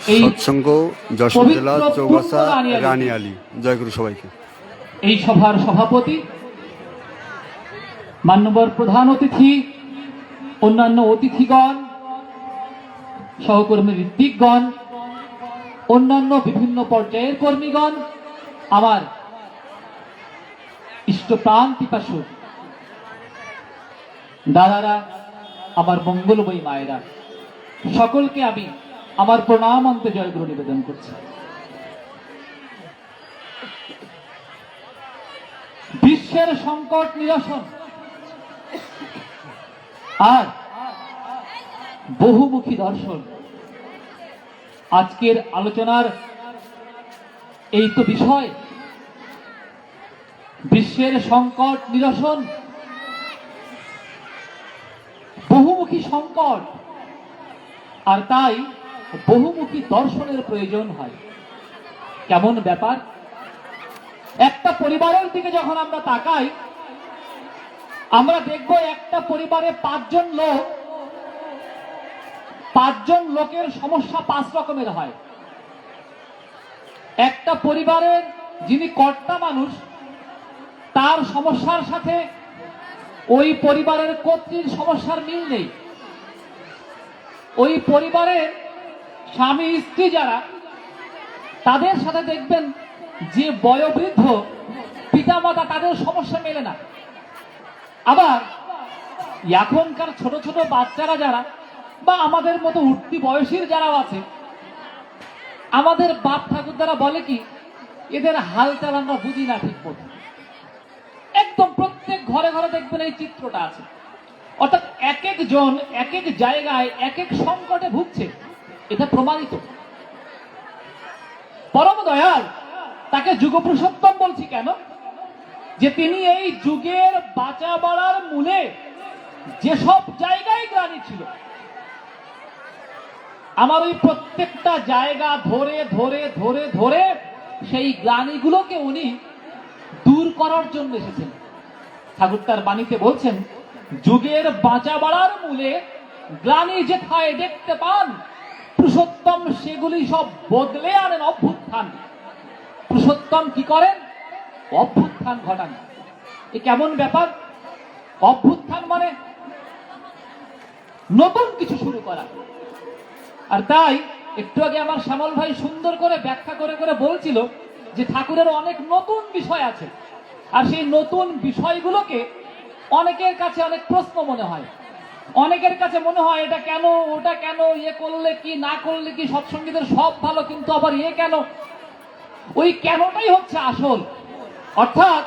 সৎসঙ্গ যশোর জেলা চৌগাছা রানিয়ালী। জয়গুরু সবাইকে। এই সভার সভাপতি, মান্যবর প্রধান অতিথি, অন্যান্য অতিথিগণ, সহকর্মী ঋত্বিকগণ, অন্যান্য বিভিন্ন পর্যায়ের কর্মীগণ, আমার ইষ্টপ্রাণ পিপাসু দাদারা, আমার মঙ্গলময়ী মায়েরা, সকলকে আমি আমার প্রণাম অন্তে জয়গুরু নিবেদন করছি। বিশ্বের সংকট নিরসন আর বহুমুখী দর্শন, আজকের আলোচনার এই তো বিষয়। বিশ্বের সংকট নিরসন, বহুমুখী সংকট, আর তাই বহুমুখী দর্শনের প্রয়োজন হয়। কেমন ব্যাপার? একটা পরিবারের দিকে যখন আমরা তাকাই, আমরা দেখব একটা পরিবারে পাঁচজন লোকের সমস্যা 5 রকমের হয়। একটা পরিবারের যিনি কর্তা মানুষ, তার সমস্যার সাথে ওই পরিবারের কর্ত্রীর সমস্যার মিল নেই। ওই পরিবারের স্বামী স্ত্রী যারা, তাদের সাথে দেখবেন যে বয়োবৃদ্ধ পিতামাতা, তাদের সমস্যা মেলে না। আবার এখনকার ছোট ছোট বাচ্চারা যারা, বা আমাদের মতো উঠতি বয়সীর যারা আছে, আমাদের বাপ ঠাকুরদারা বলে কি, এদের হালচাল আমরা বুঝি না ঠিক মতো। একদম প্রত্যেক ঘরে ঘরে দেখবেন এই চিত্রটা আছে। অর্থাৎ এক একজন এক এক জায়গায় এক এক সংকটে ভুগছে, এটা প্রমাণিত। পরম দয়াল তাকে যুগপুরুষোত্তম বলছি কেন? যে তিনি এই যুগের বাঁচা বাড়ার মূলে যেসব জায়গায় গ্লানি ছিল, আমার ওই প্রত্যেকটা জায়গা ধরে ধরে ধরে ধরে সেই গ্লানিগুলোকে উনি দূর করার জন্য এসেছেন। ঠাকুর তার বাণীতে বলছেন, যুগের বাঁচা বাড়ার মূলে গ্লানি যেথায় দেখতে পান, পুরুষোত্তম সেগুলি সব বদলে আনেন অভ্যুত্থান। পুরুষোত্তম কি করেন? অভ্যুত্থান ঘটান। এ কেমন ব্যাপার? অভ্যুত্থান মানে নতুন কিছু শুরু করা। আর তাই একটু আগে আমার শ্যামল ভাই সুন্দর করে ব্যাখ্যা করে করে বলছিল যে ঠাকুরের অনেক নতুন বিষয় আছে, আর সেই নতুন বিষয়গুলোকে অনেকের কাছে অনেক প্রশ্ন মনে হয়। অনেকের কাছে মনে হয় এটা কেন, ওটা কেন, ইয়ে করলে কি, না করলে কি, সৎসঙ্গীদের সব ভালো, কিন্তু আবার ইয়ে কেন? ওই কেনটাই হচ্ছে আসল। অর্থাৎ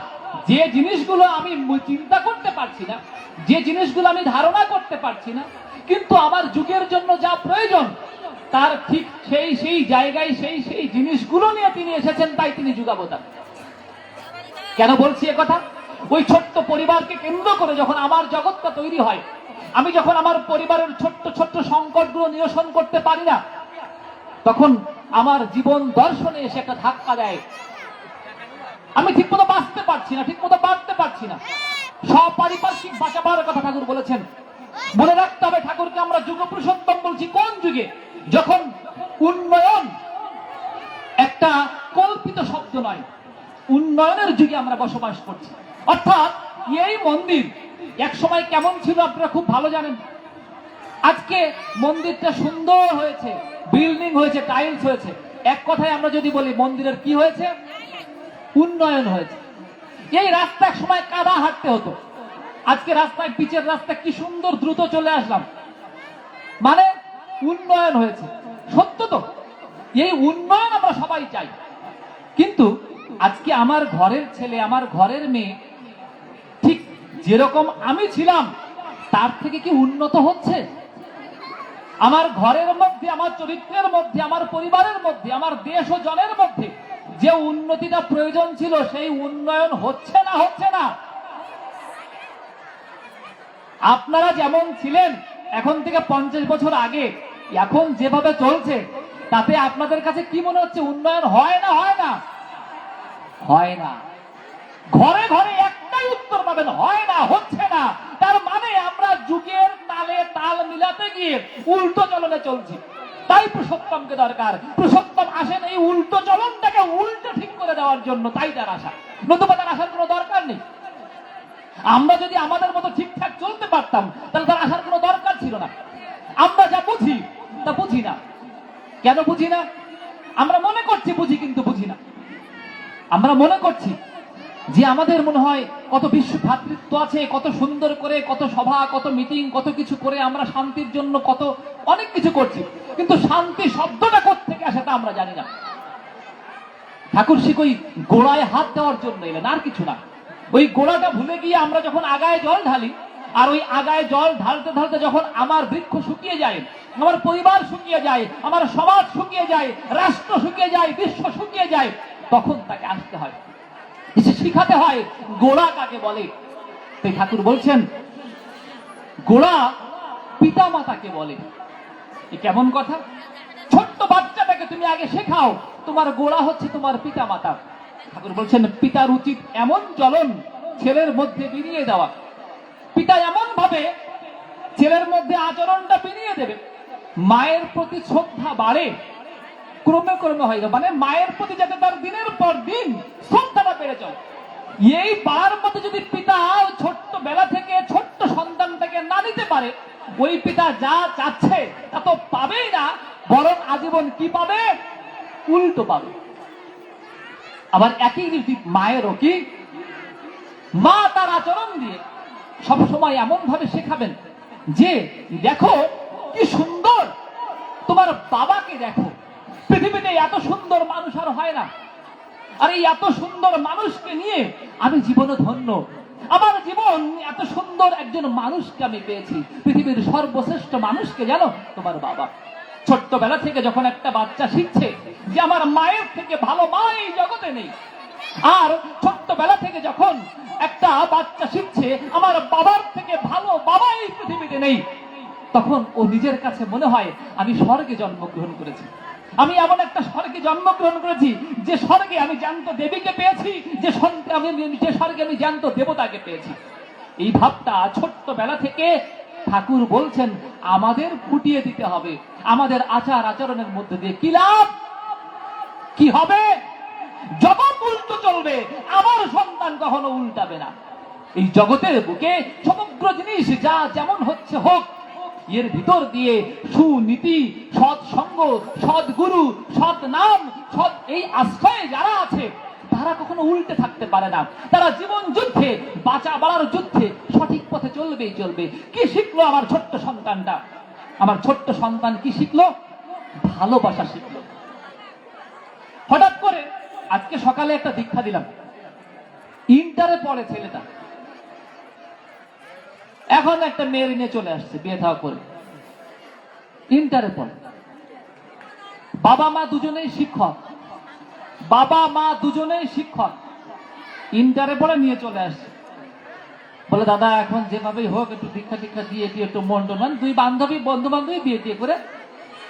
যে জিনিসগুলো আমি চিন্তা করতে পারছি না, যে জিনিসগুলো আমি ধারণা করতে পারছি না, কিন্তু আমার যুগের জন্য যা প্রয়োজন, তার ঠিক সেই জায়গায় সেই জিনিসগুলো নিয়ে তিনি এসেছেন। তাই তিনি যুগাবতার। কেন বলছি এ কথা? ওই ছোট্ট পরিবারকে কেন্দ্র করে যখন আমার জগৎটা তৈরি হয়, আমি যখন আমার পরিবারের ছোট্ট ছোট্ট সংকটগুলো নিরসন করতে পারি না, তখন আমার জীবন দর্শনে এসে একটা ধাক্কা দেয়। আমি ঠিকমতো বাঁচতে পারছি না, ঠিকমতো বাঁচতে পারছি না। সপারিপার্শ্বিক বাঁচাবার কথা ঠাকুর বলেছেন। মনে রাখতে হবে, ঠাকুরকে আমরা যুগপুরুষোত্তম বলছি কোন যুগে? যখন উন্নয়ন একটা কল্পিত শব্দ নয়, উন্নয়নের যুগে আমরা বসবাস করছি। অর্থাৎ এই মন্দির এক সময় কেমন ছিল আপনারা খুব ভালো জানেন। আজকে মন্দিরটা সুন্দর হয়েছে, বিল্ডিং হয়েছে, টাইলস হয়েছে। এক কথায় আমরা যদি বলি, মন্দিরের কি হয়েছে? উন্নয়ন হয়েছে। এই রাস্তা এক সময় কাদা হাঁটতে হতো, আজকে রাস্তায় পিচের রাস্তা, কি সুন্দর দ্রুত চলে আসলাম। মানে উন্নয়ন হয়েছে। সত্য তো, এই উন্নয়ন আমরা সবাই চাই। কিন্তু আজকে আমার ঘরের ছেলে, আমার ঘরের মেয়ে ঠিক যেরকম আমি ছিলাম তার থেকে কি উন্নত হচ্ছে? আমার ঘরের মধ্যে, আমার চরিত্রের মধ্যে, আমার পরিবারের মধ্যে, আমার দেশ ও জনের মধ্যে যে উন্নতিটা প্রয়োজন ছিল, সেই উন্নয়ন হচ্ছে না? হচ্ছে না। আপনারা যেমন ছিলেন এখন থেকে 50 বছর আগে, এখন যেভাবে চলছে, তাতে আপনাদের কাছে কি মনে হচ্ছে? উন্নয়ন হয় না? হয় না? হয় না। ঘরে ঘরে একটাই উত্তর পাবেন, হয় না, হচ্ছে না। তার মানে আমরা যুগের তালে তাল মিলাতে গিয়ে উল্টো চলনে চলছি। তাই পুরুষোত্তমকে দরকার। পুরুষোত্তম আসেন এই উল্টো চলনটাকে উল্টো ঠিক করে দেওয়ার জন্য, তাই তার আশা, নতুবা তার আসার কোনো দরকার নেই। আমরা যদি আমাদের মতো ঠিকঠাক চলতে পারতাম তাহলে তার আসার কোনো দরকার ছিল না। আমরা যা বুঝি তা বুঝি না। কেন বুঝি না? আমরা মনে করছি বুঝি, কিন্তু বুঝি না। আমরা মনে করছি যে আমাদের মনে হয় কত বিশ্ব ভ্রাতৃত্ব আছে, কত সুন্দর করে, কত সভা, কত মিটিং, কত কিছু করে আমরা শান্তির জন্য কত অনেক কিছু করছি, কিন্তু শান্তি শব্দটা কোত্থেকে আসে তা আমরা জানি না। ঠাকুর শিখ ওই গোড়ায় হাত দেওয়ার জন্য এলেন, আর কিছু না। ওই গোড়াটা ভুলে গিয়ে আমরা যখন আগায় জল ঢালি, আর ওই আগায় জল ঢালতে ঢালতে যখন আমার বৃক্ষ শুকিয়ে যায়, আমার পরিবার শুকিয়ে যায়, আমার সমাজ শুকিয়ে যায়, রাষ্ট্র শুকিয়ে যায়, বিশ্ব শুকিয়ে যায়, তখন তাকে আসতে হয়, এসে শিখাতে হয় গোড়া কাকে বলে। তাই ঠাকুর বলছেন গোড়া পিতা মাতাকে বলে। এ কেমন কথা? ছোট্ট বাচ্চাটাকে তুমি আগে শেখাও তোমার গোড়া হচ্ছে তোমার পিতা মাতা। ঠাকুর বলছেন পিতার উচিত এমন চলন ছেলের মধ্যে বিনিয়ে দেওয়া। পিতা এমন ভাবে ছেলের মধ্যে আচরণটা বিনিয়ে দেবে, মায়ের প্রতি শ্রদ্ধা বাড়ে, ক্রমে ক্রমে হয়, মানে মায়ের প্রতি যাতে তার দিনের পর দিন শ্রদ্ধাটা বেড়ে চলে। এই বার মতো যদি পিতা ছোট্ট বেলা থেকে ছোট্ট সন্তানটাকে না নিতে পারে, ওই পিতা যা চাচ্ছে তা তো পাবেই না, বরং আজীবন কি পাবে? উল্টো পাবে। আবার একই রীতি মায়েরও কি, মা তার আচরণ দিয়ে সবসময় এমন ভাবে শেখাবেন যে দেখো কি সুন্দর, তোমার বাবাকে দেখো, পৃথিবীতে এত সুন্দর মানুষ আর হয় না, আর এই এত সুন্দর মানুষকে নিয়ে আমি জীবনে ধন্য। আমার জীবন এত সুন্দর একজন মানুষকে আমি পেয়েছি, পৃথিবীর সর্বশ্রেষ্ঠ মানুষকে জানো তোমার বাবা। ছোট্টবেলা থেকে যখন একটা বাচ্চা শিখছে যে আমার মায়ের থেকে ভালো মা এই জগতে নেই, আর ছোট্টবেলা থেকে যখন একটা বাচ্চা শিখছে আমার বাবার থেকে ভালো বাবা এই পৃথিবীতে নেই, তখন ও নিজের কাছে মনে হয় আমি স্বর্গে জন্মগ্রহণ করেছি, আমি এমন একটা স্বর্গে জন্মগ্রহণ করেছি যে স্বর্গে আমি জ্যান্ত দেবীকে পেয়েছি, যে স্বর্গে আমি জ্যান্ত দেবতাকে পেয়েছি। এই ভাবটা ছোট্টবেলা থেকে ঠাকুর বলছেন আমাদের ফুটিয়ে দিতে হবে আমাদের আচার আচরণের মধ্যে দিয়ে। কি লাভ? কি হবে? জগৎ উল্টো চলবে, আমার সন্তান কখনো উল্টাবে না। এই জগতের বুকে সমগ্র জিনিস যা যেমন হচ্ছে হোক, এর ভিতর দিয়ে সুনীতি, সৎসঙ্গ, সদ্গুরু, সৎ নাম, সৎ এই আশ্রয়ে যারা আছে তারা কখনো উল্টে থাকতে পারে না। তারা জীবন যুদ্ধে, বাঁচা বাড়ার যুদ্ধে সঠিক পথে চলবেই চলবে। কি শিখলো আমার ছোট্ট সন্তানটা? আমার ছোট্ট সন্তান কি শিখলো? ভালোবাসা শিখলো। হঠাৎ করে আজকে সকালে একটা দীক্ষা দিলাম, ইন্টারে পড়ে ছেলেটা, এখন একটা মেয়ের নিয়ে চলে আসছে বিয়ে থাওয়া করে, ইন্টারে পড়ে, বাবা মা দুজনেই শিক্ষক, বাবা মা দুজনেই শিক্ষক, ইন্টারে পড়ে নিয়ে চলে আসছে। বলে দাদা এখন যেভাবেই হোক একটু দীক্ষা টিক্ষা দিয়ে একটু মন টন, দুই বান্ধবী বন্ধু বান্ধবী বিয়ে টিয়ে করে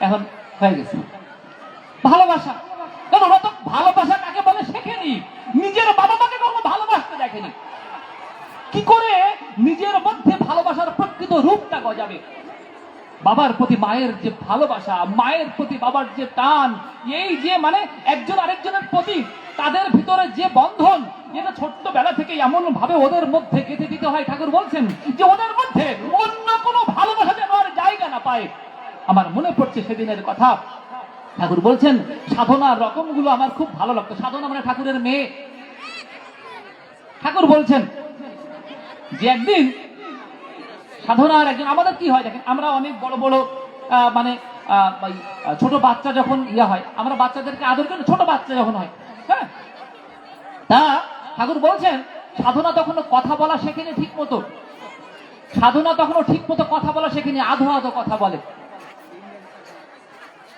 এখন হয়ে গেছে। ভালোবাসা, কারণ ওরা তো ভালোবাসা কাকে বলে শেখেনি, নিজের বাবা মাকে কখনো ভালোবাসতে দেখেনি। কি করে নিজের মধ্যে ভালোবাসার প্রকৃত রূপটা গজাবে? বাবার প্রতি মায়ের যে ভালোবাসা, মায়ের প্রতি বাবার যে টান, এই যে মানে একজন আরেকজনের প্রতি তাদের ভিতরে যে বন্ধন, এটা ছোট্টবেলা থেকে এমন ভাবে ওদের মধ্যে গেঁথে দিতে হয়। ঠাকুর বলছেন যে ওদের মধ্যে অন্য কোনো ভালোবাসা যেন আর জায়গা না পায়। আমার মনে পড়ছে সেদিনের কথা, ঠাকুর বলছেন সাধনার রকমগুলো আমার খুব ভালো লাগতো। সাধনা মানে ঠাকুরের মেয়ে। ঠাকুর বলছেন যে একদিন সাধনার একজন, আমাদের কি হয় দেখেন, আমরা অনেক বড় বড় মানে ছোট বাচ্চা যখন ইয়া হয়, আমরা বাচ্চাদেরকে আদর করি, ছোট বাচ্চা যখন হয়, হ্যাঁ, তা ঠাকুর বলছেন সাধনা তখনও কথা বলা শেখেনি ঠিক মতো, সাধনা তখনও ঠিক মতো কথা বলা শেখেনি, আধো আধো কথা বলে।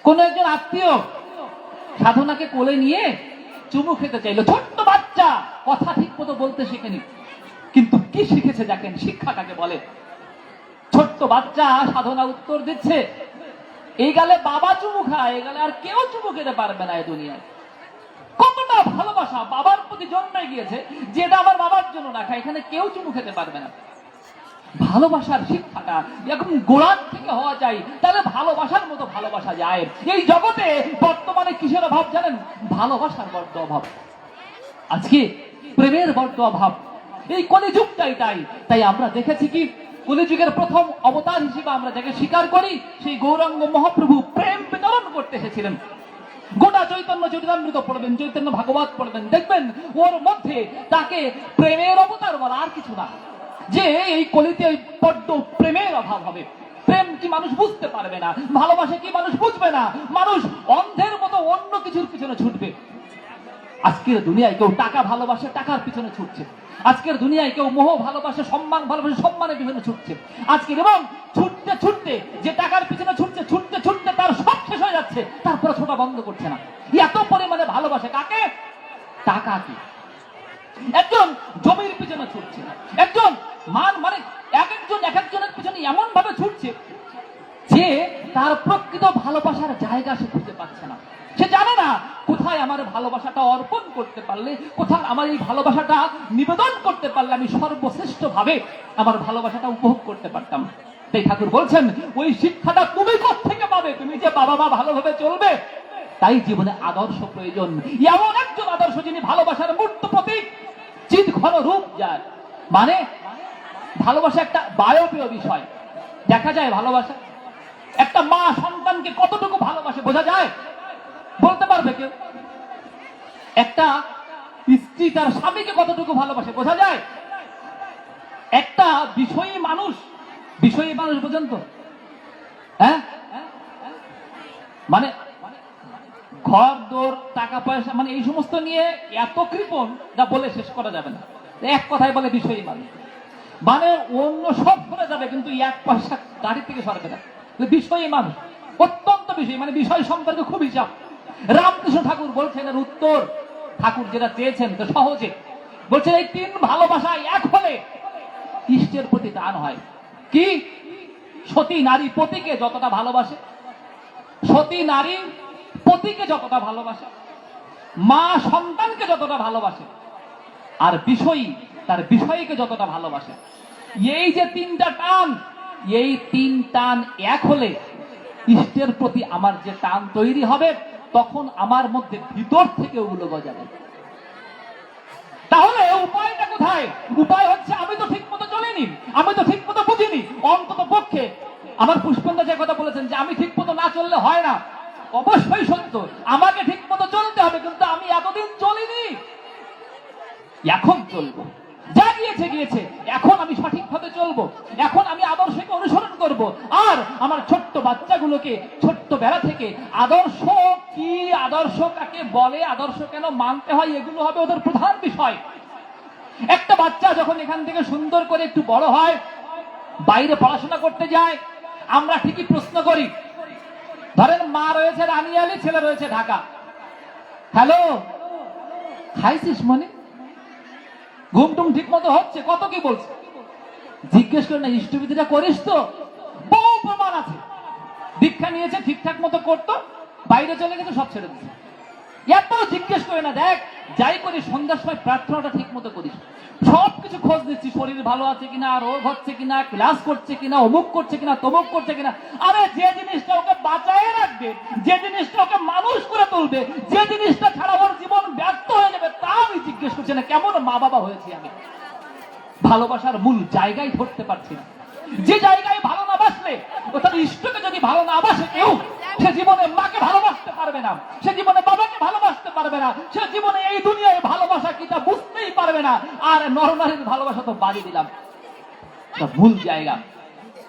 কোন একজন আত্মীয় সাধনাকে কোলে নিয়ে চুমু খেতে চাইলো, ছোট্ট বাচ্চা, কথা ঠিক মতো বলতে শেখেনি, কিন্তু কি শিখেছে দেখেন, শিক্ষা কাকে বলে। ছোট্ট বাচ্চা সাধনা উত্তর দিচ্ছে, এই গালে বাবা চুমু খায়, এই গালে আর কেউ চুমু খেতে পারবে না এই দুনিয়ায়। কতটা ভালোবাসা বাবার প্রতি জন্মে গিয়েছে, যেটা আমার বাবার জন্য না খায়, এখানে কেউ চুমু খেতে পারবে না। ভালোবাসার শিক্ষাটা এখন গোড়ার থেকে হওয়া যায়, তাহলে ভালোবাসার মতো ভালোবাসা যায়। এই জগতে বর্তমানে কিসের অভাব জানেন? ভালোবাসার বড্ড অভাব, আজকে প্রেমের বড্ড অভাব। এই কলিযুগটাই তাই। তাই আমরা দেখেছি কি, কলিযুগের প্রথম অবতার হিসেবে আমরা যাকে স্বীকার করি, সেই গৌরাঙ্গ মহাপ্রভু প্রেম বিতরণ করতে এসেছিলেন। গোটা চৈতন্য চরিতামৃত পড়বেন, চৈতন্য ভাগবত পড়বেন, দেখবেন ওর মধ্যে তাকে প্রেমের অবতার বলা, আর কিছু না। যে এই কলিতে বড্ড প্রেমের অভাব হবে। প্রেম কি মানুষ বুঝতে পারবে না, ভালোবাসা কি মানুষ বুঝবে না, মানুষ অন্ধের মতো অন্য কিছুর পিছনে ছুটবে। আজকের দুনিয়ায় কেউ টাকা ভালোবাসে, টাকার পিছনে ছুটছে। আজকের দুনিয়ায় কেউ মোহ ভালোবাসে, সম্মান ভালোবাসে, সম্মানের পিছনে ছুটছে। আজকের এবং ছুটতে ছুটতে যে টাকার পিছনে ছুটছে, ছুটতে ছুটতে তার সব শেষ হয়ে যাচ্ছে, তারপরে ছোটা বন্ধ করছে না। এত পরিমাণে ভালোবাসে কাকে? টাকা কি? একজন জমির পিছনে ছুটছে, একজন মানে এক একজনের পিছনে এমন ভাবে ছুটছে যে তার প্রকৃত ভালোবাসার জায়গা সে খুঁজে পাচ্ছে না। সে জানে না কোথায় আমার ভালোবাসাটা অর্পণ করতে পারলে, কোথায় আমার এই ভালোবাসাটা নিবেদন করতে পারলে আমি সর্বশ্রেষ্ঠ ভাবে আমার ভালোবাসাটা উপভোগ করতে পারতাম। তাই ঠাকুর বলছেন, ওই শিক্ষাটা তুমি কোত্থেকে পাবে? তুমি যে বাবা মা ভালোভাবে চলবে, তাই জীবনে আদর্শ প্রয়োজন। এমন একজন আদর্শ যিনি ভালোবাসার মূর্ত প্রতীক, চিৎ ঘন রূপ যার। মানে ভালোবাসা একটা বায়বীয় বিষয়। দেখা যায় ভালোবাসা, একটা মা সন্তানকে কতটুকু ভালোবাসে বোঝা যায়? বলতে পারবে কেউ? একটা স্ত্রী তার স্বামীকে কতটুকু ভালোবাসে বোঝা যায়? একটা বিষয়ী মানুষ বোঝেন তো? হ্যাঁ, মানে ঘর দোর টাকা পয়সা মানে এই সমস্ত নিয়ে এত কৃপণ যা বলে শেষ করা যাবে না। এক কথায় বলে বিষয়ী মানুষ, মানে অন্য সব করে যাবে কিন্তু এক পয়সা গাড়ি থেকে সরবে না। বিষয়ী মানুষ, অত্যন্ত বিষয়, মানে বিষয় সম্পর্কে খুব হিসাব। রামকৃষ্ণ ঠাকুর বলছেন এর উত্তর, ঠাকুর যেটা চেয়েছেন তো সহজে বলছেন, এই তিন ভালোবাসা এক হলে ইষ্টের প্রতি টান হয়। কি? সতী নারী পতিকে যতটা ভালোবাসে, সতী নারী পতিকে যতটা ভালোবাসে, মা সন্তানকে যতটা ভালোবাসে, আর বিষয়ী তার বিষয়ীকে যতটা ভালোবাসে, এই যে তিনটা টান, এই তিন টান এক হলে ইষ্টের প্রতি আমার যে টান তৈরি হবে, তখন আমার মধ্যে ভিতর থেকে ওগুলো গজাবে। তাহলে উপায়টা কোথায়? উপায় হচ্ছে আমি তো ঠিক মতো চলিনি, আমি তো ঠিক মতো বুঝিনি। অন্তত পক্ষে আমার পুষ্পেন্দা যে কথা বলেছেন যে আমি ঠিক মতো না চললে হয় না, অবশ্যই সত্য, আমাকে ঠিক মতো চলতে হবে, কিন্তু আমি এতদিন চলিনি, এখন চলবো। যা গিয়েছে গিয়েছে, এখন আমি সঠিকভাবে চলবো, এখন আমি আদর্শকে অনুসরণ করব। আর আমার ছোট্ট বাচ্চাগুলোকে ছোট্ট বেলা থেকে আদর্শ কি, আদর্শ কাকে বলে, আদর্শ কেন মানতে হয়, এগুলো হবে ওদের প্রধান বিষয়। একটা বাচ্চা যখন এখান থেকে সুন্দর করে একটু বড় হয়, বাইরে পড়াশোনা করতে যায়, আমরা ঠিকই প্রশ্ন করি। ধরেন মা রয়েছে রানিয়ালি, ছেলে রয়েছে ঢাকা। হ্যালো, খাইছিস মনে? ঘুমটুম ঠিক মতো হচ্ছে? কত কি বলছে জিজ্ঞেস করে না, ইষ্টবিধিটা করিস তো? বহু প্রমাণ আছে। দীক্ষা নিয়েছে, ঠিকঠাক মতো করতো, বাইরে চলে গেছে, সব ছেড়ে দিচ্ছে। এত জিজ্ঞেস করে না, দেখ যাই করি সন্ধ্যার সময় প্রার্থনাটা ঠিক মতো করিস, সবকিছু খোঁজ নিচ্ছি, শরীর ভালো আছে কিনা, রোগ হচ্ছে কিনা, ক্লাস করছে কিনা, অমুক করছে কিনা, তমুক করছে কিনা। আরে যে জিনিসটা ওকে বাঁচায় রাখবে, যে জিনিসটা ওকে মানুষ করে তুলবে, যে জিনিসটা ছাড়া ওর জীবন ব্যর্থ হয়ে যাবে, তা আমি জিজ্ঞেস করছি না। কেমন মা বাবা হয়েছি আমি? ভালোবাসার মূল জায়গায় ধরতে পারছি না। যে জায়গায় ভালো না বাসলে, অর্থাৎ ইষ্টকে যদি ভালো না বাসে কেউ, সে জীবনে মাকে ভালোবাসতে পারবে না, সে জীবনে বাবাকে ভালোবাসতে পারবে না, সে জীবনে এই দুনিয়ায় ভালোবাসা কি তা বুঝতেই পারবে না। আর নরনারীর ভালোবাসা তো বাড়ি দিলাম, মূল জায়গা।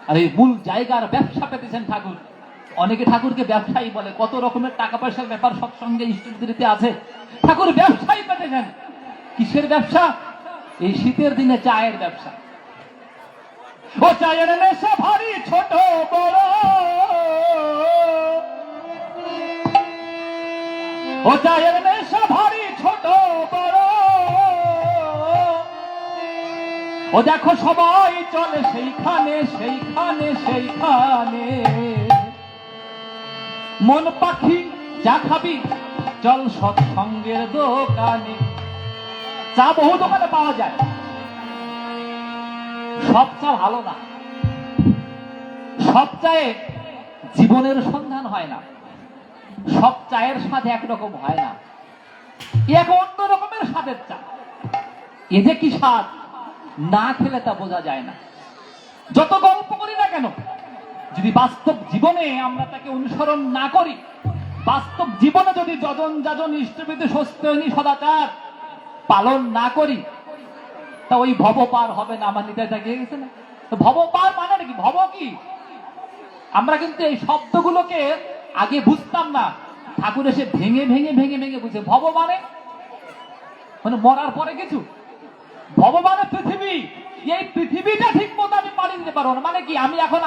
আর এই মূল জায়গার ব্যবসা পেতেছেন ঠাকুর। অনেকে ঠাকুরকে ব্যবসায়ী বলে, কত রকমের টাকা পয়সার ব্যাপার সৎসঙ্গে ইষ্টদিতে আছে। ঠাকুর ব্যবসায়ী পেতেছেন। কিসের ব্যবসা? এই শীতের দিনে চায়ের ব্যবসা। ও চায়ের নেশা ভারী ছোট বড়, ও চায়ের নেশা ভারী ছোট বড়, ও দেখো সবাই চলে সেইখানে সেইখানে সেইখানে। মন পাখি চা খাবি, চল সৎসঙ্গের দোকানে। চা বহু দোকানে পাওয়া যায়, সব চা ভালো না, সব চায়ে জীবনের সন্ধান হয় না, সব চায়ের স্বাদ একরকম হয় না, এক অন্য রকমের স্বাদের চা। এ যে কি স্বাদ, না খেলে তা বোঝা যায় না। যত গল্প করি না কেন, যদি বাস্তব জীবনে আমরা তাকে অনুসরণ না করি, বাস্তব জীবনে যদি যজন যাজন ইষ্টবিধি সস্তেয়নী সদাচার পালন না করি, তা ওই ভব পার হবে না। আমার নিতাই গিয়ে গেছে না, ভব পার মানে নাকি, ভব কি? আমরা কিন্তু এই শব্দগুলোকে আগে বুঝতাম না, ঠাকুর এসে ভেঙে ভেঙে ভেঙে ভেঙে বুঝে। ভব মানে মরার পরে কিছু, ভব মানে পৃথিবী। এই পৃথিবীটা ঠিক মতো আমি পাড়ি দিতে পারবো না। মানে কি, আমি এখন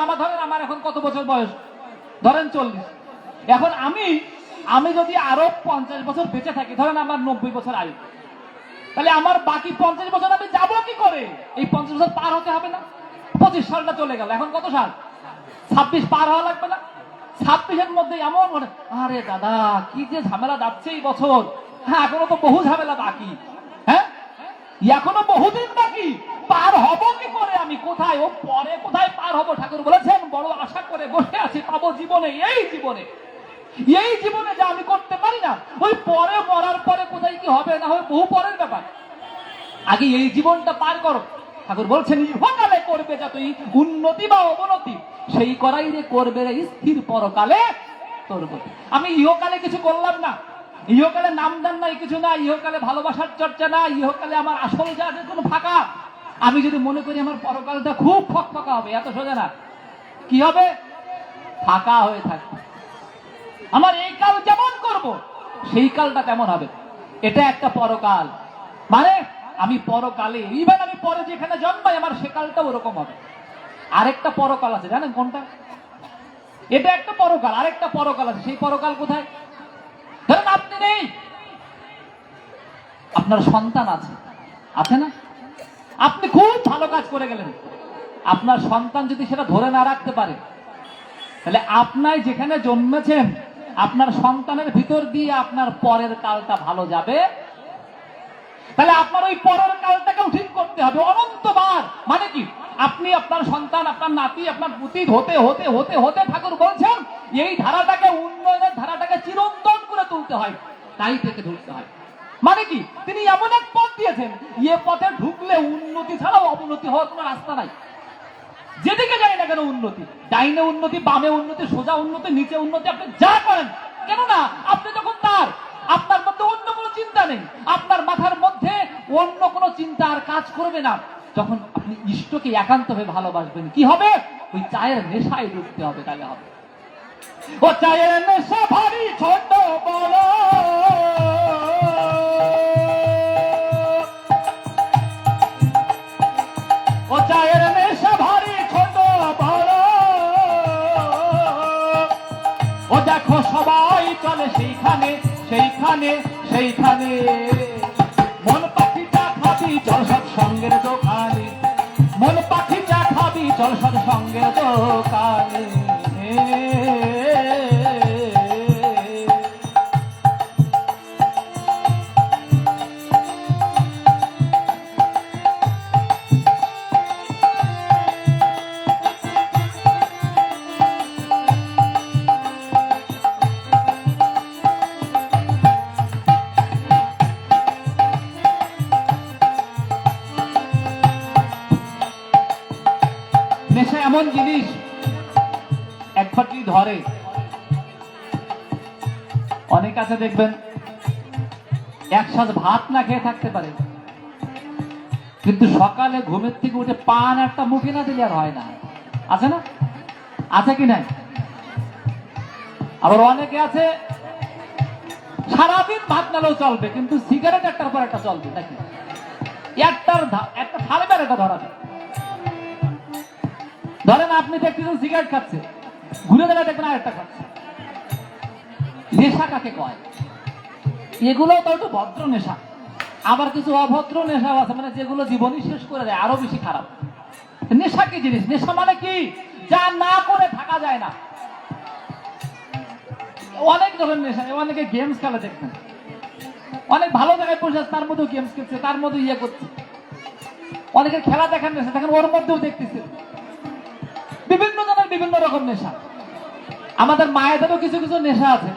আমার এখন কত বছর বয়স, ধরেন 40। এখন আমি যদি আরো 50 বছর বেঁচে থাকি, ধরেন আমার 90 বছর আয়ু, তাহলে আমার বাকি 50 বছর আমি যাবো কি করে? এই 50 বছর পার হতে হবে না? 25 সালটা চলে গেল, এখন কত সাল? 26 পার হওয়া লাগবে না? 26-এর মধ্যে এমন মনে, আরে দাদা কি যে ঝামেলা যাচ্ছে এই বছর, হ্যাঁ এখনো তো বহু ঝামেলা বাকি, হ্যাঁ এখনো বহুদিন বাকি, পার হব কি করে? আমি কোথায়, ও পরে কোথায় পার হব? ঠাকুর বলেছেন, বড় আশা করে বসে আছি পাবো জীবনে, এই জীবনে, এই জীবনে যা আমি করতে পারি না, ওই পরে মরার পরে কোথায় কি হবে না হবে বহু পরের ব্যাপার। আগে এই জীবনটা পার করো। ঠাকুর বলছেন, ইহকালে করবে যা তুই উন্নতি বা অবনতি, সেই করাই রে করবে রে স্থির পরকালে তোর গতি। আমি ইহকালে কিছু করলাম না, ইহকালে নামদান নাই, কিছু না, ইহকালে ভালোবাসার চর্চা না, ইহকালে আমার আসল যা কোনো ফাঁকা। আমি যদি মনে করি আমার পরকালটা খুব ফকফকা হবে, এত সোজা না। কি হবে? ফাঁকা হয়ে থাকবে। আমার এই কাল যেমন করব, সেই কালটা তেমন হবে। এটা একটা পরকাল। মানে আমি পরকালে, ইভেন আমি পরে যেখানে জন্মাই, আমার সে কালটা ওরকম হবে। আরেকটা পরকাল আছে, জানেন কোনটা? এটা একটা পরকাল, আরেকটা পরকাল আছে। সেই পরকাল কোথায়? ধরেন আপনি নেই, আপনার সন্তান আছে, আছে না? আপনি খুব ভালো কাজ করে গেলেন, আপনার সন্তান যদি সেটা ধরে না রাখতে পারে, তাহলে আপনার যেখানে জন্মেছেন, আপনার সন্তানের ভিতর দিয়ে আপনার পরের কালটা ভালো যাবে। তাহলে আপনার ওই পরের কালটাকেও ঠিক করতে হবে অনন্তবার। মানে কি, আপনি আপনার সন্তান, আপনার নাতি, আপনার পুতি হতে হতে হতে হতে ঠাকুর বলছেন, এই ধারাটাকে, উন্নয়নের ধারাটাকে চিরন্তন করে তুলতে হয়, তাই থেকে ধরতে হয়। মানে কি, তিনি এমন এক পথ দিয়েছেন, এ পথে ঢুকলে উন্নতি ছাড়াও অবনতি হওয়ার কোনো রাস্তা নাই। যেদিকে যাই না কেন উন্নতি, ডাইনে উন্নতি, বামে উন্নতি, সোজা উন্নতি, নিচে উন্নতি, আপনি যা করেন কেন না, আপনি যখন তার, আপনার মধ্যে অন্য কোনো চিন্তা নেই, আপনার মাথার মধ্যে অন্য কোনো চিন্তা আর কাজ করবে না, যখন আপনি ইষ্টকে একান্তভাবে ভালোবাসবেন, কি হবে? ওই চায়ের নেশায় ডুবতে হবে, তাহলে হবে। ও চায়ের নেশা ভারী ছোট বড়, ও চায়ের নেশা ভারী ছোট বড়, ও দেখো সবাই চলে সেইখানে সেইখানে সেইখানে, মন পাখি চা খাবি চল সৎসঙ্গের দোকানে, মন পাখি চা খাবি চল সৎসঙ্গের দোকানে। নেশা এমন জিনিস, একবার কি ধরে, অনেক আছে দেখবেন একসাথে ভাত না খেয়ে থাকতে পারে, কিন্তু সকালে ঘুমের থেকে উঠে পান একটা মুখে না দিলে আর হয় না। আছে না? আছে কি নাই? আবার অনেকে আছে সারাদিন ভাত নালেও চলবে, কিন্তু সিগারেট একটার পর একটা চলবে নাকি, একটা ফালবার একটা ধরাবে। ধরেন আপনি দেখতেছেন সিগারেট খাচ্ছে, ঘুরে দাঁড়ায় দেখবেন আরেকটা খাচ্ছে। নেশা কাকে কয়? এগুলো তো একটু ভদ্র নেশা, আবার কিছু অভদ্র নেশাও আছে, মানে যেগুলো জীবনই শেষ করে দেয়, আরো বেশি খারাপ। নেশা কি জিনিস? নেশা মানে কি, যা না করে থাকা যায় না। অনেক ধরনের নেশা, অনেকে গেমস খেলে দেখবেন, অনেক ভালো জায়গায় বসে আছে, তার মধ্যে গেমস খেলছে, তার মধ্যে ইয়ে করছে। অনেকের খেলা দেখার নেশা, দেখেন ওর মধ্যেও দেখতেছে বিভিন্ন জনের বিভিন্ন রকম নেশা। আমাদের মায়েদেরও কিছু কিছু নেশা আছে।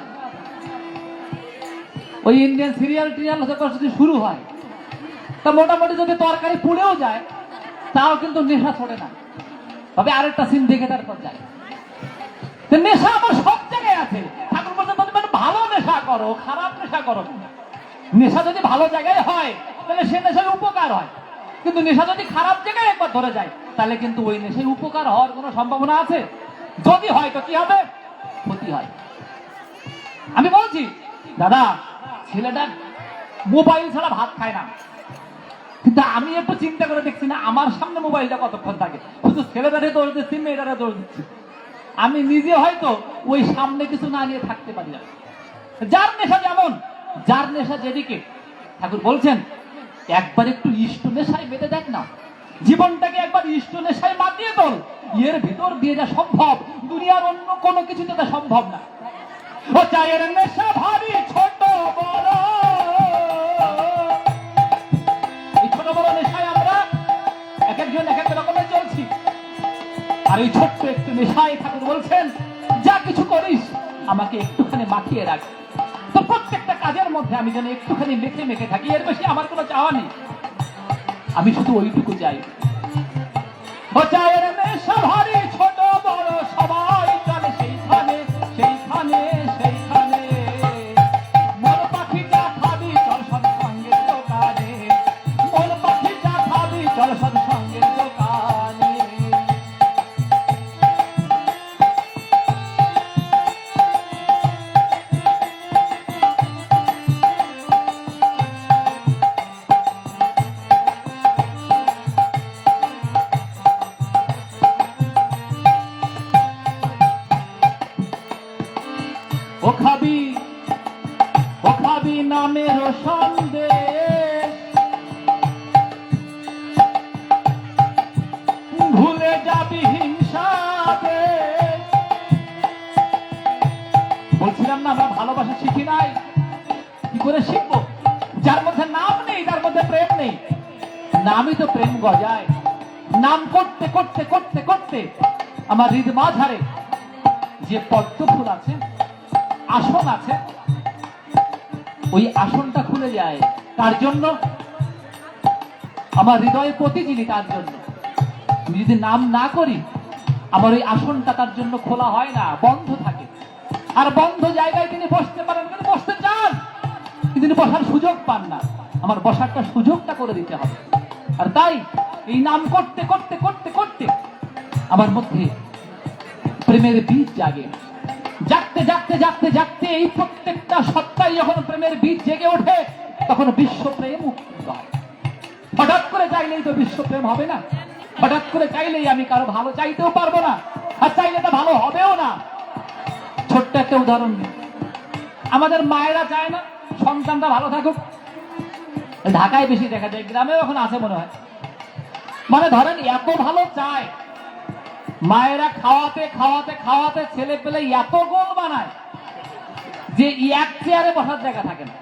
ওই ইন্ডিয়ান সিরিয়াল টিরিয়াল যদি শুরু হয়, তা মোটামুটি যদি তরকারি পুড়েও যায় তাও কিন্তু নেশা ছড়ে না, তবে আরেকটা সিন দেখে তারপর যায়। নেশা আমার সব জায়গায় আছে। ঠাকুর বলতে ভালো নেশা করো, খারাপ নেশা করো। নেশা যদি ভালো জায়গায় হয় তাহলে সে নেশার উপকার হয়, কিন্তু নেশা যদি খারাপ জায়গায় একবার ধরে যায় তাহলে কিন্তু ওই নেশায় উপকার হওয়ার কোনো সম্ভাবনা আছে? যদি হয় তো কি হবে? ক্ষতি হয়। আমি বলছি দাদা, ছেলেটা মোবাইল ছাড়া ভাত খায় না, কিন্তু আমি একটু চিন্তা করে দেখছি না আমার সামনে মোবাইলটা কতক্ষণ থাকে। শুধু ছেলেটারে দৌড় দিচ্ছি, মেয়েটারে দৌড় দিচ্ছি। আমি নিজে হয়তো ওই সামনে কিছু না নিয়ে থাকতে পারি না। যার নেশা যেমন, যার নেশা যেদিকে, ঠাকুর বলছেন একবার একটু ইষ্ট নেশায় বেঁধে দেখ না, জীবনটাকে একবার ইষ্ট নেশায় মাতিয়ে তোল। এর ভিতর দিয়ে যা সম্ভব, দুনিয়ার অন্য কোনো কিছুতে তা সম্ভব না। ও চায়ের নেশা ভারী ছোট বড়, এই ছোট বড় নেশায় আমরা এক একজন এক এক রকমের চলছি। আর এই ছোট্ট একটু নেশায় ঠাকুর বলছেন যা কিছু করিস আমাকে একটুখানি মাখিয়ে রাখ। তো প্রত্যেকটা কাজের মধ্যে আমি যেন একটুখানি মেখে মেখে থাকি, এর বেশি আমার কোনো চাওয়া নেই। আমি শুধু ওইটুকু চাই। ও চায়ের নেশা ভারী ছোট বড় সবাই চলে সেইখানে সেইখানে সেইখানে, মন পাখি যা খাবি চল সৎসঙ্গের দোকানে, মন পাখি যা খাবি চল সৎসঙ্গের দোকানে। ও খাবি নামের সন্দেশ, ভুলে যাবি হিংসা দেশ। বলছিলাম না আমরা ভালোবাসা শিখি নাই, কি করে শিখবো? যার মধ্যে নাম নেই তার মধ্যে প্রেম নেই। নামই তো প্রেম গজায়। নাম করতে করতে করতে করতে আমার হৃদ মাঝারে যে পদ্ম ফুল আছে, আসন আছে, ওই আসনটা খুলে যায়। তার জন্য আমার হৃদয়ে প্রতিদিনই তার জন্য। আমি যদি নাম না করি আমার ওই আসনটা তার জন্য খোলা হয় না, বন্ধ থাকে। আর বন্ধ জায়গায় তিনি বসতে পারেন, তিনি বসতে চান, কিন্তু তিনি বসার সুযোগ পান না। আমার বসারটা সুযোগটা করে দিতে হবে। আর তাই এই নাম করতে করতে করতে করতে আমার মধ্যে প্রেমের বীজ জাগে। জাগতে জাগতে জাগতে জাগতে এই প্রত্যেকটা সত্তায় যখন প্রেমের বীজ জেগে ওঠে তখন বিশ্ব প্রেম উৎপন্ন হয়। হঠাৎ করে চাইলেই তো বিশ্ব প্রেম হবে না, হঠাৎ করে চাইলেই আমি কারো ভালো চাইতেও পারবো না, আর চাইলে তা ভালো হবেও না। ছোট্ট একটা উদাহরণ দিই, আমাদের মায়েরা চায় না সন্তানটা ভালো থাকুক। ঢাকায় বেশি দেখা যায়, গ্রামেও এখন আছে মনে হয়। মানে ধরেন এত ভালো চায়, মায়েরা খাওয়াতে খাওয়াতে খাওয়াতে ছেলে পেলে এত গোল বানায় যে এক চেয়ারে বসার জায়গা থাকে না,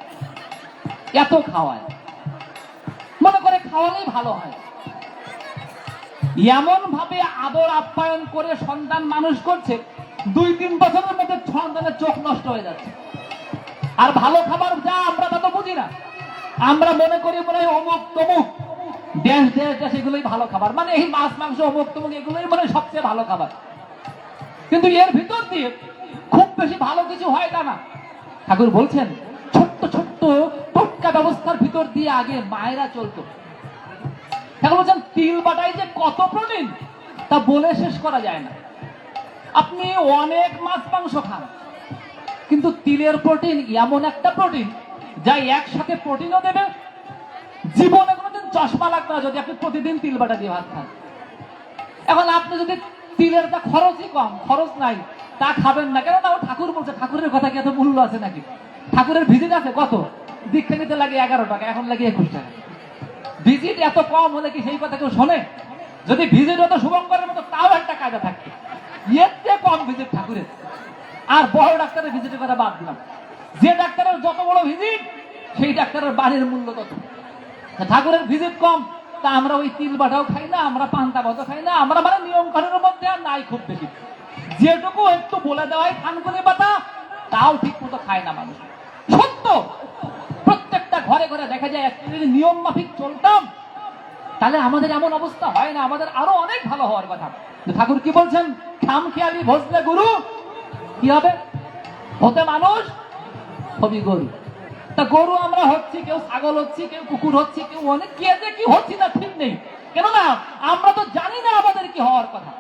এত খাওয়ায়। মনে করে খাওয়ালেই ভালো হয়, এমন ভাবে আদর আপ্যায়ন করে সন্তান মানুষ করছে, 2-3 বছরের মধ্যে সন্তানের চোখ নষ্ট হয়ে যাচ্ছে। আর ভালো খাবার যা আমরা তা তো বুঝি না, আমরা মনে করি মনে হয় অমুক তমুক ড্যান্স ড্যান্স এগুলোই ভালো খাবার, মানে এই মাছ মাংস অমুক তমুক এগুলোই মানে সবচেয়ে ভালো খাবার। কিন্তু এর ভিতর দিয়ে খুব বেশি ভালো কিছু হয় তা না। ঠাকুর বলছেন ছোট্ট ছোট্ট টোটকা ব্যবস্থার ভিতর দিয়ে আগে মায়েরা চলতো। ঠাকুর বলছেন তিল বাটায় যে কত প্রোটিন তা বলে শেষ করা যায় না। আপনি অনেক মাছ মাংস খান, কিন্তু তিলের প্রোটিন এমন একটা প্রোটিন যা একসাথে প্রোটিনও দেবে, জীবনে কোনোদিন চশমা লাগবে না যদি আপনি প্রতিদিন তিল বাটা দিয়ে ভাত খান। এখন আপনি যদি তিলের তা খরচই কম, খরচ নাই, তা খাবেন না, কেননা ও ঠাকুর বলছে। ঠাকুরের কথা কি এত মূল্য আছে নাকি? ঠাকুরের ভিজিট আছে কত? দীক্ষা নিতে লাগে 11 টাকা, এখন লাগে 21 টাকা। ভিজিট এত কম হলে কি সেই কথা কেউ শোনে? যদি ভিজিট হতো শুভঙ্করের মতো তাও একটা কায়দা থাকতো, এর চেয়ে কম ভিজিট ঠাকুরের। আর বড় ডাক্তারের ভিজিটের কথা বাদ দিলাম, যে ডাক্তারের যত বড় ভিজিট সেই ডাক্তারের বাড়ির মূল্য তত। ঠাকুরের ভিজিট কম, তা আমরা ওই তিল বাটাও খাই না, আমরা পান্তা ভাতও খাই না, আমরা মানে নিয়ম কানুনের মধ্যে আর নাই খুব বেশি। যেটুকু একটু বলে দেওয়াই থানকুনি পাতা, তাও ঠিক মতো খায় না মানুষ। সত্য, প্রত্যেকটা ঘরে ঘরে দেখা যায় একটু যদি নিয়ম মাফিক চলতাম তাহলে আমাদের এমন অবস্থা হয় না, আমাদের আরো অনেক ভালো হওয়ার কথা। ঠাকুর কি বলছেন? খামখেয়ালি ভজলে গুরু কি হবে? হতে মানুষ হবি গরু। তা গরু আমরা হচ্ছি, কেউ ছাগল হচ্ছি, কেউ কুকুর হচ্ছি, কেউ অনেক কি আছে কি হচ্ছি না ঠিক নেই। কেননা আমরা তো জানি না আমাদের কি হওয়ার কথা,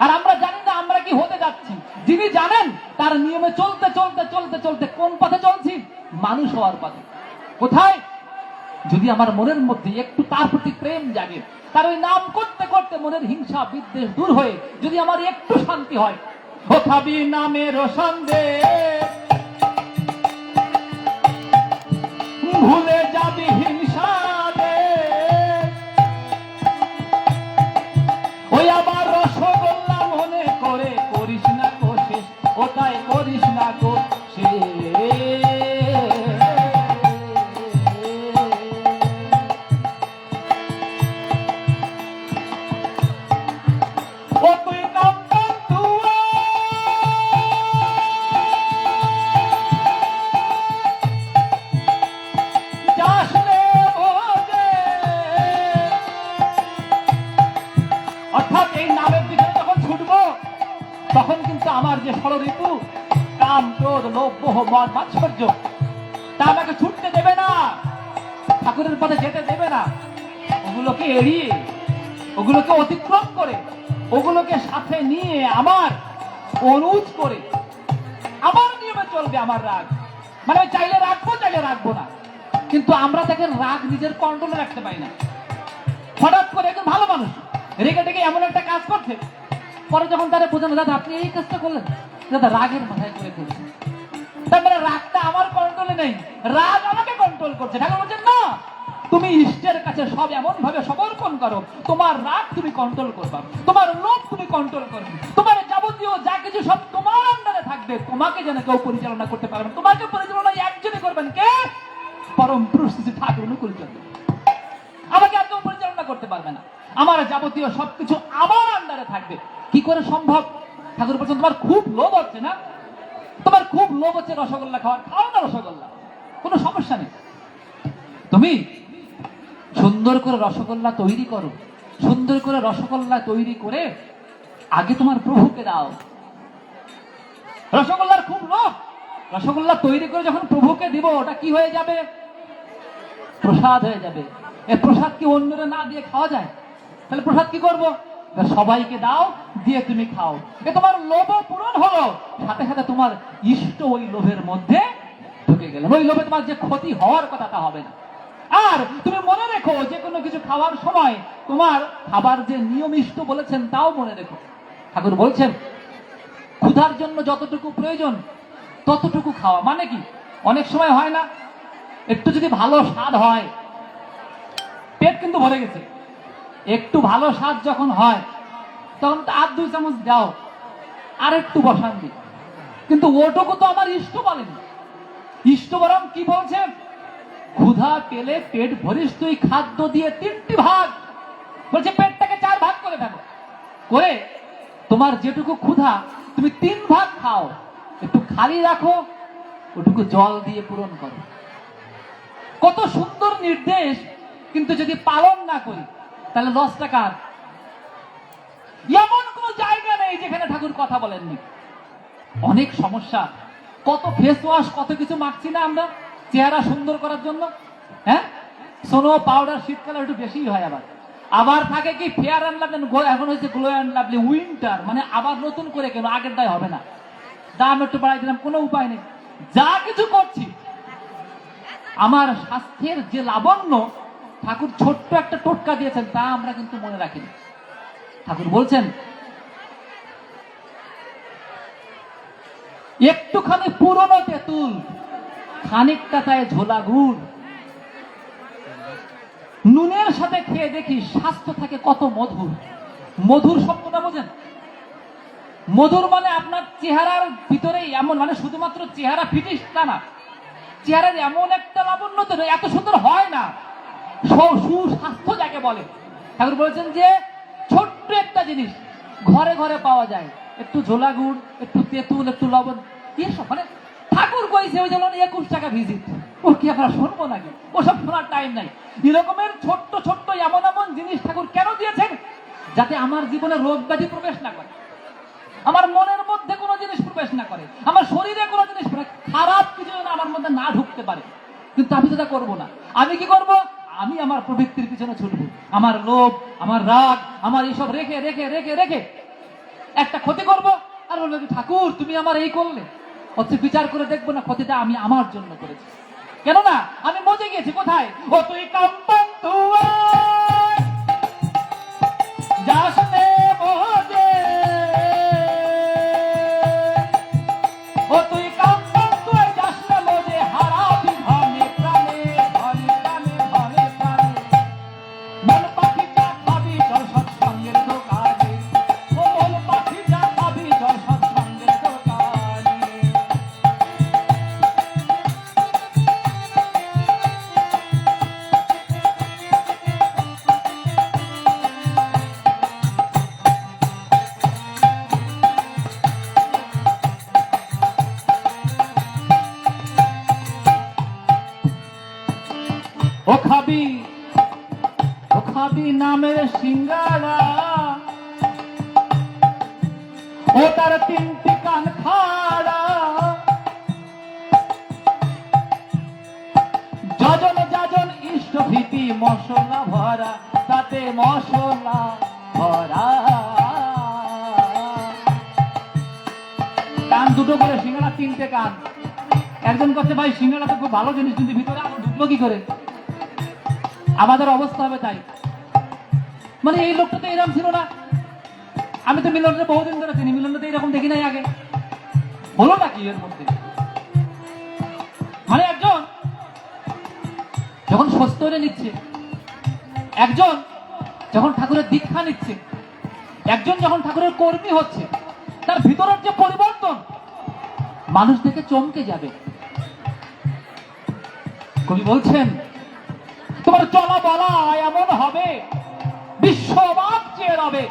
আর আমরা জানি না আমরা কি হতে যাচ্ছি। যিনি জানেন তার নিয়মে চলতে চলতে চলতে চলতে কোন পথে চলছি? মানুষ হওয়ার পথে। কোথায়? যদি আমার মনের মধ্যে একটু তার প্রতি প্রেম জাগে, তার ওই নাম করতে করতে মনের হিংসা বিদ্বেষ দূর হয়ে যদি আমার একটু শান্তি হয়, ও খাবি নামের সন্দেহ ভুলে যাবি হিংসা রে, ওই আবার রসগোল্লা মনে করে করিস না কোশিস, ওটাই করিস না কোশিস। অর্থাৎ এই নামের দিকে যখন ছুটবো তখন কিন্তু আমার যে ষড় ঋতু কাম ক্রোধ লোভ মোহ মদ মাৎসর্য তা আমাকে ছুটতে দেবে না, ঠাকুরের পথে যেতে দেবে না। ওগুলোকে এড়িয়ে, ওগুলোকে অতিক্রম করে, ওগুলোকে সাথে নিয়ে আমার অনুজ করে আমার নিয়মে চলবে আমার রাগ। মানে চাইলে রাখবো, চাইলে রাখবো না। কিন্তু আমরা দেখেন রাগ নিজের কন্ট্রোলে রাখতে পারি না। হঠাৎ করে একজন ভালো মানুষ রেগে টেগে এমন একটা কাজ করছে, পরে যখন তারা বোঝানো, দাদা আপনি এই কাজটা করলেন, দাদা রাগের মাথায় করে ফেলছেন। তার মানে রাগটা আমার কন্ট্রোলে নেই, রাগ আমাকে কন্ট্রোল করছে। ঠাকুর বলছেন না, তুমি ইষ্টের কাছে সব এমন ভাবে সমর্পণ করো, তোমার রাগ তুমি কন্ট্রোল করবা, তোমার লোভ তুমি কন্ট্রোল করবে, তোমার যাবতীয় যা কিছু সব তোমার আন্ডারে থাকবে। তোমাকে যেন কেউ পরিচালনা করতে পারবে না, তোমাকে পরিচালনা একজনই করবেন, কে? পরম পুরুষ শ্রী ঠাকুর অনুকূল চন্দ্র। আমাকে আর কেউ পরিচালনা করতে পারবে না, আমার যাবতীয় সবকিছু আমার আন্ডারে থাকবে। কি করে সম্ভব? ঠাকুর বলছেন তোমার খুব লোভ হচ্ছে না, তোমার খুব লোভ হচ্ছে রসগোল্লা খাওয়ার, খাও না রসগোল্লা, কোনো সমস্যা নেই। তুমি সুন্দর করে রসগোল্লা তৈরি করো, সুন্দর করে রসগোল্লা তৈরি করে আগে তোমার প্রভুকে দাও। রসগোল্লার খুব লোভ, রসগোল্লা তৈরি করে যখন প্রভুকে দিব, ওটা কি হয়ে যাবে? প্রসাদ হয়ে যাবে। এই প্রসাদ কি অন্যরা না দিয়ে খাওয়া যায়? তাহলে প্রসাদ কি করবো? সবাইকে দাও, দিয়ে তুমি খাও। এ তোমার লোভ পূরণ হলো, সাথে সাথে তোমার ইষ্ট ওই লোভের মধ্যে ঢুকে গেল। ওই লোভে তোমার যে ক্ষতি হওয়ার কথা তা হবে না। আর তুমি মনে রেখো, যে কোনো কিছু খাওয়ার সময় তোমার খাবার যে নিয়ম ইষ্ট বলেছেন তাও মনে রেখো। ঠাকুর বলছেন ক্ষুধার জন্য যতটুকু প্রয়োজন ততটুকু খাওয়া। মানে কি? অনেক সময় হয় না, একটু যদি ভালো স্বাদ হয়, পেট কিন্তু ভরে গেছে, একটু ভালো স্বাদ যখন হয় তখন তো আর 2 চামচ দাও, আর একটু বসান দি। কিন্তু ওটুকু তো আমার ইষ্ট বলেনি। ইষ্ট বরং কি বলছে? ক্ষুধা পেলে পেট ভরিস তুই খাদ্য দিয়ে 3টি ভাগ, বলছে পেটটাকে 4 ভাগ করে ফেলো, করে তোমার যেটুকু ক্ষুধা তুমি 3 ভাগ খাও, একটু খালি রাখো, ওটুকু জল দিয়ে পূরণ করো। কত সুন্দর নির্দেশ, কিন্তু যদি পালন না করি তাহলে লসটা কার? এমন কোন জায়গা নেই যেখানে ঠাকুর কথা বলেননি। অনেক সমস্যা, কত ফেস ওয়াশ, কত কিছু মাখছি না আমরা চেহারা সুন্দর করার জন্য। হ্যাঁ, সোনো পাউডার শীতকালে একটু বেশি হয়। আবার থাকে কি ফেয়ার অ্যান্ড লাভলি, এখন হয়েছে গ্লো অ্যান্ড লাভলি উইন্টার, মানে আবার নতুন করে কেন, আগের দায় হবে না, দাম একটু বাড়াই দিলাম, কোনো উপায় নেই। যা কিছু করছি, আমার স্বাস্থ্যের যে লাবণ্য ঠাকুর ছোট্ট একটা টোটকা দিয়েছেন, তা আমরা কিন্তু মনে রাখিনি। ঠাকুর বলছেন একটুখানি পুরনো তেঁতুল, খানিকটা তাই ঝোলা গুড়, নুনের সাথে খেয়ে দেখি স্বাস্থ্য থাকে কত মধুর। মধুর শব্দটা বোঝেন? মধুর মানে আপনার চেহারার ভিতরেই এমন, মানে শুধুমাত্র চেহারা ফিটিস তা না, চেহারার এমন একটা লাবণ্য তো এত সুন্দর হয় না, সুস্বাস্থ্য যাকে বলে। ঠাকুর বলেছেন যে ছোট্ট একটা জিনিস ঘরে ঘরে পাওয়া যায়, একটু ঝোলা গুড়, একটু তেঁতুল, একটু লবণ, এসব মানে ঠাকুর কইছে ওই যেমন 21 টাকা ভিজিট, ও কি আমরা শুনবো নাকি? ওসব শোনার টাইম নাই। এরকমের ছোট্ট ছোট্ট এমন এমন জিনিস ঠাকুর কেন দিয়েছেন? যাতে আমার জীবনে রোগ ব্যাধি প্রবেশ না করে, আমার মনের মধ্যে কোনো জিনিস প্রবেশ না করে, আমার শরীরে কোনো জিনিস খারাপ কিছু যেন আমার মধ্যে না ঢুকতে পারে। কিন্তু আমি সেটা করবো না। আমি কি করব? আমি আমার প্রবৃত্তির পিছনে ছুটবো। আমার লোভ, আমার রাগ, আমার এইসব রেখে রেখে রেখে রেখে একটা ক্ষতি করব, আর বলবো কি ঠাকুর তুমি আমার এই করলে। অথচ বিচার করে দেখবো না ক্ষতিটা আমি আমার জন্য করেছি। কেননা আমি মজে গেছি কোথায়? ও তুই কাম্পান যাস নে মজে, ও তুই কাম্পান তুই যাস নে মজে, হারাবি ধনে প্রাণে, ধনে প্রাণে, ধনে প্রাণে। মন পাখিটা খাবি চল সৎসঙ্গের দোকানে, ও মন পাখিটা খাবি চল সৎসঙ্গের দোকানে। ও খাবি, ও খাবি নামের সিঙ্গারা, ও তার 3টি কান খাড়া, যজন যজন ইষ্টভীতি মশলা ভরা, তাতে মশলা ভরা। কান দুটো করে সিঙ্গারা, 3টে কান। একজন করছে ভাই সিঙ্গারা তো খুব ভালো জিনিস, কিন্তু ভিতরে আবার ঢুকলো কি করে? আমাদের অবস্থা হবে তাই। মানে এই লোকটা তো এরকম ছিল না। আমি তো মিলনকে বহুদিন ধরে চিনি, মিলনকে তো এরকম দেখি নাই আগে। হলো নাকি এর মধ্যে? মানে একজন যখন সুস্থ হয়ে নিচ্ছে, একজন যখন ঠাকুরের দীক্ষা নিচ্ছে, একজন যখন ঠাকুরের কর্মী হচ্ছে, তার ভিতরের যে পরিবর্তন মানুষ দেখে চমকে যাবে। কবি বলছেন তোমার চলা বলা এমন হবে, বিশ্ব অবাক চেয়ে রবে,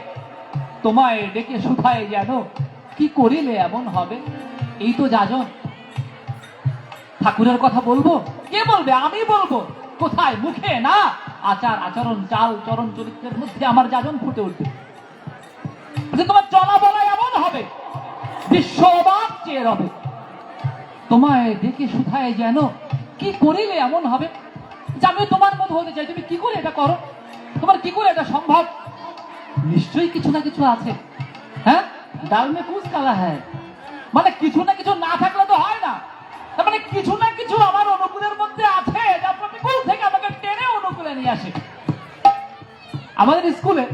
তোমায় ডেকে শুধায় যেন কি করিলে এমন হবে। এই তো যাজন। ঠাকুরের কথা বলবো, কে বলবে? আমি বলবো। কোথায়? মুখে না, আচার আচরণ, চাল চরণ চরিত্রের মধ্যে আমার যাজন ফুটে উঠবে। তোমার চলা বলা এমন হবে, বিশ্ব অবাক চেয়ে রবে, তোমায় ডেকে শুধায় যেন কি করিলে এমন হবে। যে আমি তোমার মতো হতে চাই, তুমি কি করে এটা করো? তোমার কি করে এটা সম্ভব? নিশ্চয়ই কিছু না কিছু আছে। হ্যাঁ, ডাল মে কুছ কালা হ্যায়, মানে কিছু না কিছু না থাকলে তো হয় না। তার মানে কিছু না কিছু আমার অনুকূলের মধ্যে আছে, যা প্রতিকূল থেকে আমাকে টেনে অনুকূলে নিয়ে আসে। আমাদের স্কুলে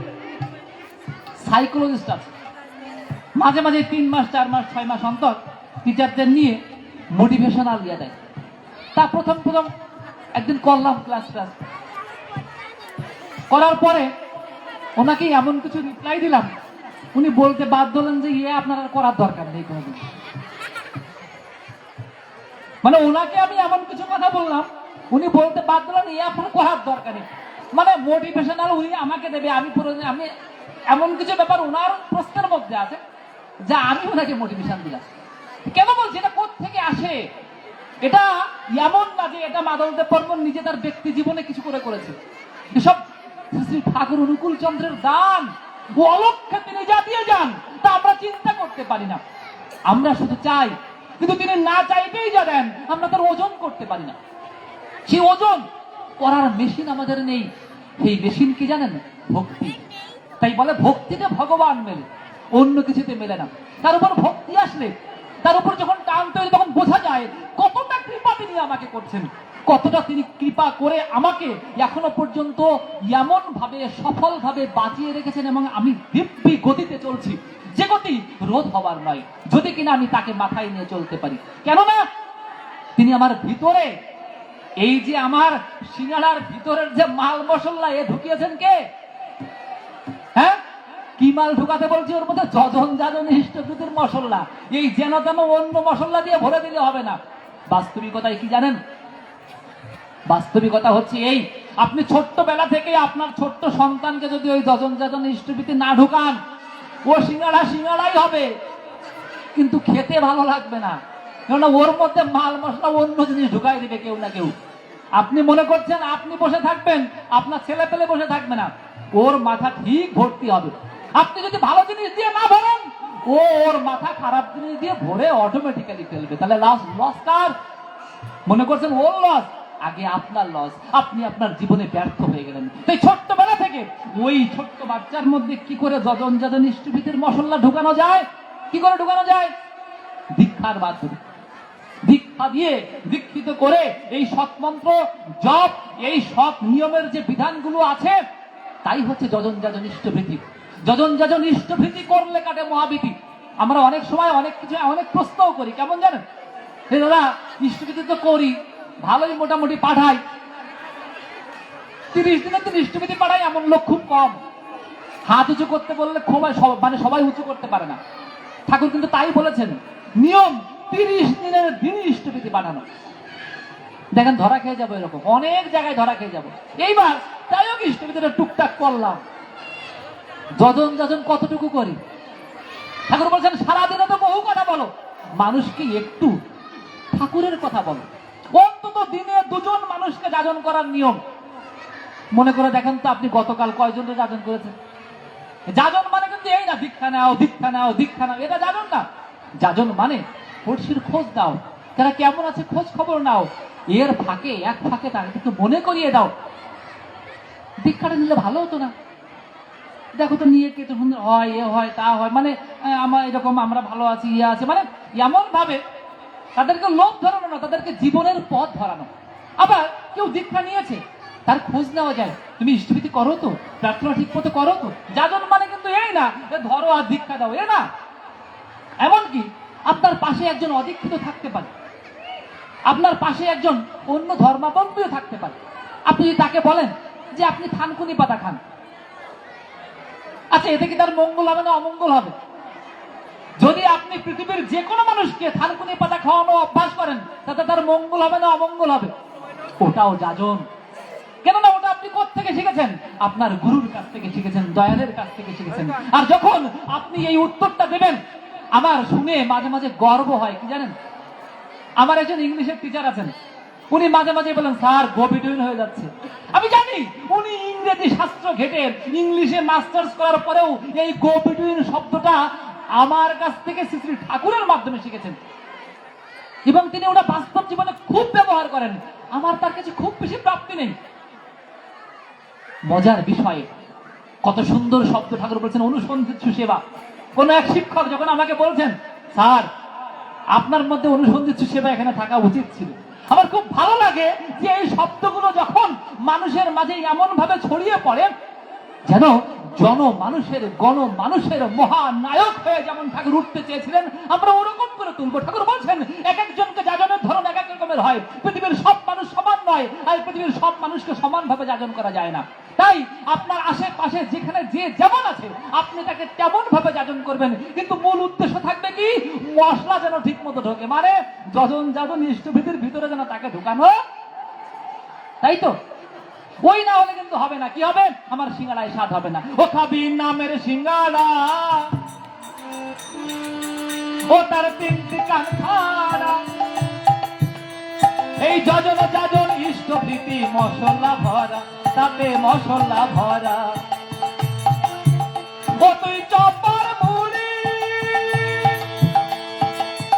সাইকোলজিস্ট আছে, মাঝে মাঝে 3 মাস 4 মাস 6 মাস অন্তর টিচারদের নিয়ে মোটিভেশনাল দিয়ে দেয়। তা প্রথম একদিন করলাম ক্লাস করার পরে ওনাকে এমন কিছু রিপ্লাই দিলাম, উনি বলতে বাধ্য হলেন যে আপনার আর করার দরকার নেই কোনোদিন। মানে ওনাকে আমি এমন কিছু কথা বললাম, উনি বলতে বাধ্য হলেন আপনার করার দরকার নেই। মানে মোটিভেশনাল উনি আমাকে দেবে, আমি এমন কিছু ব্যাপার ওনার প্রশ্নের মধ্যে আছে যা আমি ওনাকে মোটিভেশন দিলাম। কেন বলছি? এটা কোত্থেকে আসে? এটা এমন না যে এটা মাধবদেব বর্মন নিজে তার ব্যক্তি জীবনে কিছু করেছে। এসব শ্রী ঠাকুর অনুকূল চন্দ্রের দান, ও অলক্ষ্যে তিনি যা দিয়ে যান তা আমরা চিন্তা করতে পারি না। আমরা শুধু চাই, কিন্তু তিনি না চাইতেই যা দেন আমরা তার ওজন করতে পারি না। সেই ওজন করার মেশিন আমাদের নেই। সেই মেশিন কি জানেন? ভক্তি। তাই বলে ভক্তিতে ভগবান মেলে, অন্য কিছুতে মেলে না। তার উপর ভক্তি আসলে, তার উপর যখন টান তৈরি, তখন বোঝা যায় কতটা কৃপা তিনি আমাকে করছেন, কতটা তিনি কৃপা করে আমাকে এখনো পর্যন্ত এমন ভাবে সফল ভাবে বাঁচিয়ে রেখেছেন, এবং আমি দিব্যি গতিতে চলছি, যে গতি রোধ হবার নয়, যদি কিনা আমি তাকে মাথায় নিয়ে চলতে পারি। কেননা তিনি আমার ভিতরে, এই যে আমার সিঙ্গাড়ার ভিতরের যে মাল মশলা এ ঢুকিয়েছেন কে? হ্যাঁ, কি মাল ঢুকাতে বলছি? ওর মধ্যে যজন যাজন ইষ্টভূতির মশলা, এই যেন তেন অন্য মশলা দিয়ে ভরে দিলে হবে না। বাস্তবিকতায় কি জানেন? বাস্তবিকতা হচ্ছে এই, আপনি ছোট্টবেলা থেকে আপনার ছোট্ট সন্তানকে যদি ওই যজন যজন ইষ্টভীতি না ঢুকান, ও সিঙ্গাড়াই হবে, কিন্তু খেতে ভালো লাগবে না, কেননা ওর মধ্যে মাল মশলা অন্য জিনিস ঢুকাই দিবে কেউ না কেউ। আপনি মনে করছেন আপনি বসে থাকবেন, আপনার ছেলে পেলে বসে থাকবে না, ওর মাথা ঠিক ভর্তি হবে। আপনি যদি ভালো জিনিস দিয়ে না ভরেন, ও ওর মাথা খারাপ জিনিস দিয়ে ভরে অটোমেটিক্যালি ফেলবে। তাহলে লস কার? মনে করছেন ওর লস? আগে আপনার লস। আপনি আপনার জীবনে ব্যর্থ হয়ে গেলেন। তাই ছোট্টবেলা থেকে ওই ছোট্ট বাচ্চার মধ্যে কি করে যজন যজন ইষ্টভীতির মশলা ঢুকানো যায়? কি করে ঢুকানো যায়? দীক্ষার মাধ্যমে। দীক্ষা দিয়ে দীক্ষিত করে এই সৎমন্ত্র জপ, এই সৎ নিয়মের যে বিধানগুলো আছে, তাই হচ্ছে যজন যাজন ইষ্টভীতি। যজন যাজন ইষ্টভীতি করলে কাটে মহাভীতি। আমরা অনেক সময় অনেক কিছু অনেক প্রশ্নও করি, কেমন জানেন? দাদা ইষ্টভীতি তো করি, ভালোই মোটামুটি পাঠাই, 30 দিনে তো ইষ্টভীতি পাঠাই, এমন লোক খুব কম। হাত উঁচু করতে বললে মানে সবাই উঁচু করতে পারে না। ঠাকুর কিন্তু তাই বলেছেন, নিয়ম 30 দিনের দিনই ইষ্টভীতি বানানো। দেখেন ধরা খেয়ে যাবো, এরকম অনেক জায়গায় ধরা খেয়ে যাবো। এইবার তাই হোক ইষ্টভীতিটা টুকটাক করলাম, যজন যজন কতটুকু করি? ঠাকুর বলছেন সারাদিনে তো বহু কথা বলো, মানুষকে একটু ঠাকুরের কথা বলো। অন্তত দিনে 2 জন মানুষকে যাজন করার নিয়ম। মনে করে দেখেন তো আপনি গতকাল কয়জনকে যাজন করেছেন? যাজন মানে কিন্তু এই না দীক্ষা নাও দীক্ষা নাও দীক্ষা নাও, এটা যাজন না। যাজন মানে পড়শির খোঁজ দাও, তারা কেমন আছে খোঁজ খবর নাও, এর ফাঁকে এক ফাঁকে তাকে একটু মনে করিয়ে দাও। দীক্ষাটা নিলে ভালো হতো না? দেখো তো নিয়ে কেটে হয়, এ হয় তা হয়, মানে আমার এরকম আমরা ভালো আছি, ইয়ে আছে, মানে এমন ভাবে তাদেরকে লোভ ধরানো না, তাদেরকে জীবনের পথ ধরানো। আবার কেউ দীক্ষা নিয়েছে, তার খোঁজ নেওয়া যায়, তুমি ইষ্টভীতি করো তো, প্রার্থনা ঠিক মতো করো তো। যাজন মানে কিন্তু এই না ধরো আর দীক্ষা দাও, এ না। এমনকি আপনার পাশে একজন অদীক্ষিত থাকতে পারে, আপনার পাশে একজন অন্য ধর্মাবলম্বীও থাকতে পারে। আপনি তাকে বলেন যে আপনি থানকুনি পাতা খান, আচ্ছা এতে কি তার মঙ্গল হবে না অমঙ্গল হবে? যদি আপনি পৃথিবীর যে কোনো মানুষকে থানকুনি পাতা খাওয়ানো অভ্যাস করেন, তাতে তার মঙ্গল হবে না অমঙ্গল হবে? ওটাও যাজন। কেননা ওটা আপনি কোত্থেকে শিখেছেন? আপনার গুরুর কাছ থেকে শিখেছেন, দয়ালের কাছ থেকে শিখেছেন। আর যখন আপনি এই উত্তরটা দেবেন, আমার শুনে মাঝে মাঝে গর্ব হয়, কি জানেন? আমার একজন ইংলিশের টিচার আছেন, উনি মাঝে মাঝে বলেন স্যার গো বিটুইন হয়ে যাচ্ছে। আমি জানি উনি ইংরেজি শাস্ত্র ঘেটে ইংলিশে মাস্টার্স করার পরেও এই গো বিটুইন শব্দটা আমার কাছ থেকে শ্রী ঠাকুরের মাধ্যমে শিখেছেন, এবং তিনি ওটা বাস্তব জীবনে খুব ব্যবহার করেন। আমার তার কাছে খুব বেশি প্রাপ্তি নেই। মজার বিষয়ে কত সুন্দর শব্দ ঠাকুর বলছেন, অনুসন্ধিৎসু সেবা। কোন এক শিক্ষক যখন আমাকে বলছেন স্যার আপনার মধ্যে অনুসন্ধিৎসু সেবা এখানে থাকা উচিত ছিল, আমার খুব ভালো লাগে যে এই শব্দগুলো যখন মানুষের মাঝে এমন ভাবে ছড়িয়ে পড়ে, যেন গণ মানুষের মহানায়ক হয়ে যেমন ঠাকুর উঠতে চেয়েছিলেন, আমরা ওরকম করে তুলবো। ঠাকুর বলছেন এক একজনকে যাজনের ধরন এক এক রকমের হয়, পৃথিবীর সব মানুষ সমান নয়, আর পৃথিবীর সব মানুষকে সমান ভাবে যাজন করা যায় না। তাই আপনার আশেপাশে যেখানে যে যেমন আছে আপনি তাকে তেমন ভাবে যাজন করবেন, কিন্তু মূল উদ্দেশ্য থাকবে কি? মশলা যেন ঠিক মতো ঢোকে, মানে যজন যাজন ইষ্টভীতির ভিতরে যেন তাকে ঢুকানো, তাই তো? ওই না হলে কিন্তু হবে না। কি হবে? আমার সিঙ্গাড়ায় স্বাদ হবে না। ও খাবি নামের সিঙ্গাড়া, ও তার 3টি কান খাড়া, এই যজন যাজন ইষ্টভীতি মশলা ভরা, তাতে মশলা ভরা। ও তুই চপার মুড়ি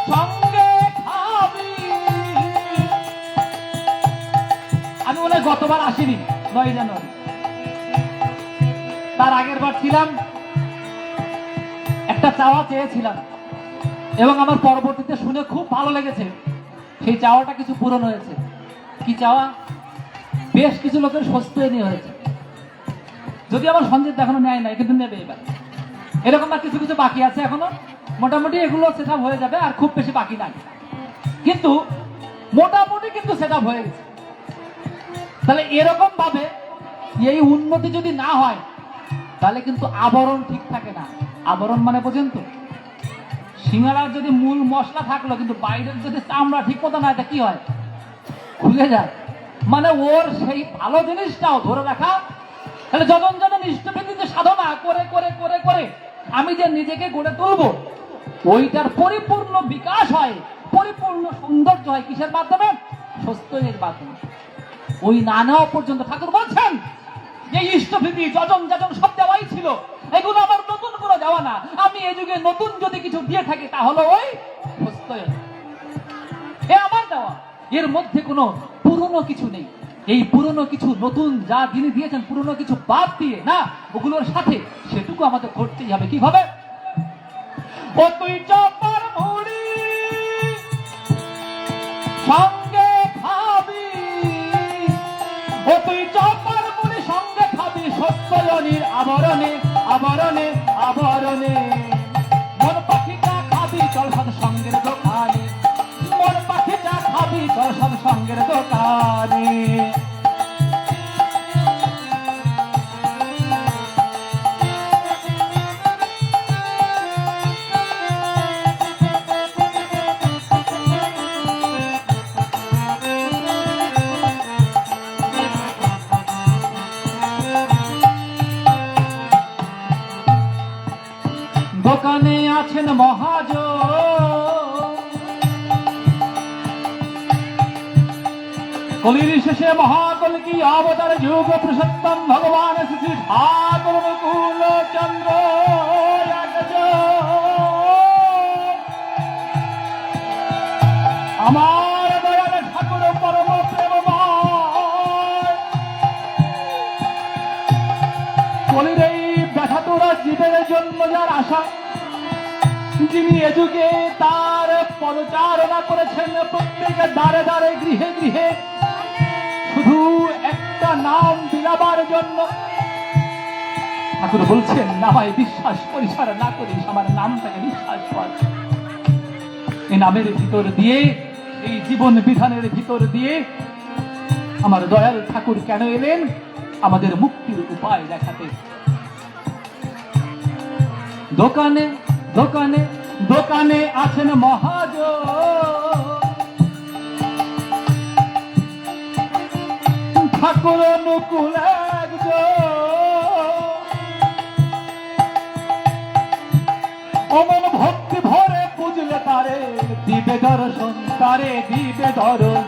সঙ্গে খাবি। আমি মনে হয় গতবার আসিনি, 9 জানুয়ারি, তার আগের বার ছিলাম। একটা চাওয়া চেয়েছিলাম এবং আমার পরবর্তীতে শুনে খুব ভালো লেগেছে, সেই চাওয়াটা কিছু পূরণ হয়েছে। কি চাওয়া? বেশ কিছু লোকের স্বস্তি নিয়ে হয়েছে, যদি আমার সঞ্জিত এখনো নেয় নাই, কিন্তু নেবে এবার। এরকম আর কিছু কিছু বাকি আছে এখনো, মোটামুটি এগুলো সেট আপ হয়ে যাবে, আর খুব বেশি বাকি নাই, কিন্তু মোটামুটি কিন্তু সেট আপ হয়ে গেছে। তাহলে এরকম ভাবে এই উন্নতি যদি না হয়, তাহলে কিন্তু আবরণ ঠিক থাকে না। আবরণ মানে বোঝেন তো? সিঙ্গাড়ার যদি মূল মশলা থাকলো, কিন্তু বাইরের যদি চামড়া ঠিক মতো না, এটা কি হয়? খুলে যায়। মানে ওর সেই ভালো জিনিসটাও ধরে রাখা। তাহলে যখন যখন ইষ্টভৃতিতে সাধনা করে করে করে করে আমি যে নিজেকে গড়ে তুলবো, ওইটার পরিপূর্ণ বিকাশ হয়, পরিপূর্ণ সৌন্দর্য হয় কিসের মাধ্যমে? সত্যের মাধ্যমে। ওই না নেওয়া পর্যন্ত ঠাকুর বলছেন যে ইষ্টভৃতি যজন যজন সব দেওয়াই ছিল, এগুলো আমার নতুন করে দেওয়া না। আমি এই যুগে নতুন যদি কিছু দিয়ে থাকি তাহলে ওই সত্যের, এ আমার দেওয়া। এর মধ্যে কোনো পুরনো কিছু নেই। এই পুরনো কিছু নতুন যা যিনি দিয়েছেন, পুরনো কিছু বাদ দিয়ে না, ওগুলোর সাথে সেটুকু আমাদের করতেই হবে। কিভাবে? ও তুই চপার মুড়ি সঙ্গে খাবি, ও তুই চপার মুড়ি সঙ্গে খাবি, সত্যয়নীর আবরণে আবরণে আবরণে। মন পাখিটা খাবি চল সব সঙ্গের দোকানে, মন পাখিটা খাবি চল সব সঙ্গের দোকানে। দোকানে আছেন মহাজন, কলির শেষে মহাকল কি অবতার যুগ পুরুষোত্তম ভগবান শ্রী ঠাকুর অনুকূল চন্দ্র আমার দয়াল ঠাকুর পরম প্রেমময়। কলির এই ব্যথাতুরা জীবের জন্ম যার আশা, যিনি এ যুগে তার পদচারণা করেছেন প্রত্যেকের দ্বারে দ্বারে গৃহে গৃহে, শুধু একটা নাম দিলাবার জন্য। ঠাকুর বলছেন নামায় বিশ্বাস পরিচার না করিস, আমার নামটাকে বিশ্বাস কর। এই নামের ভিতর দিয়ে, এই জীবন বিধানের ভিতর দিয়ে আমার দয়াল ঠাকুর কেন এলেন? আমাদের মুক্তির উপায় দেখাতে। দোকানে দোকানে দোকানে আছেন মহাজন, ঠাকুর অনুকূল একজন। অমন ভক্তি ভরে বুঝলে তারে দিবে দর্শন, তারে দিবে দর্শন।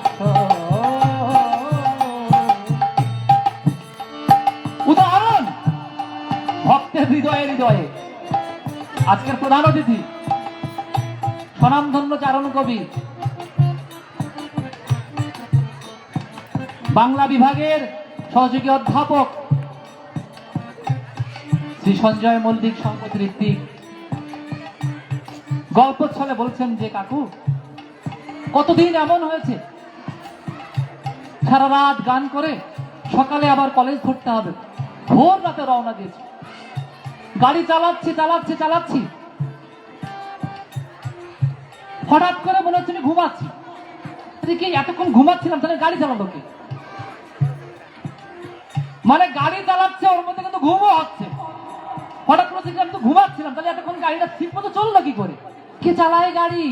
উদাহরণ ভক্তের হৃদয়ে হৃদয়ে। আজকের প্রধান অতিথি স্বনামধন্য চারণ কবি, বাংলা বিভাগের সহযোগী অধ্যাপক শ্রী সঞ্জয় মল্লিক সম্পদ ঋত্বিক গল্প ছলে বলছেন যে কাকু কতদিন এমন হয়েছে সারা রাত গান করে সকালে আবার কলেজ ধরতে হবে, ভোর রাতে রওনা দিয়েছে, গাড়ি চালাচ্ছি চালাচ্ছি চালাচ্ছি, হঠাৎ করে মনে হচ্ছে আমি ঘুমাচ্ছি। কি এতক্ষণ ঘুমাচ্ছিলাম, তাহলে গাড়ি চালালো কে? মানে গাড়ি চালাচ্ছে ওর মধ্যে কিন্তু ঘুমও হচ্ছে। হঠাৎ করে আমি তো ঘুমাচ্ছিলাম, তাহলে এতক্ষণ গাড়িটা ঠিক মতো চললো কি করে? কে চালায় গাড়ি?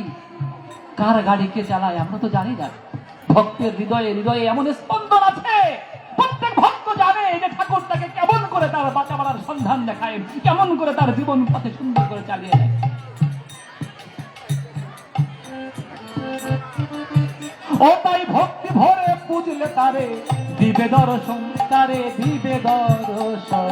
কার গাড়ি কে চালায় আমরা তো জানি না। ভক্তের হৃদয়ে হৃদয়ে এমন স্পন্দন আছে, প্রত্যেক ভক্ত জানে যে ঠাকুর তাকে কেমন করে তার বাঁচাবার সন্ধান দেখায়, কেমন করে তার জীবন পথে সুন্দর করে চালিয়ে দেয়। ও তাই ভক্তি ভরে বুঝলে তারে দিবে দর্শন, তারে দিবে দর্শন।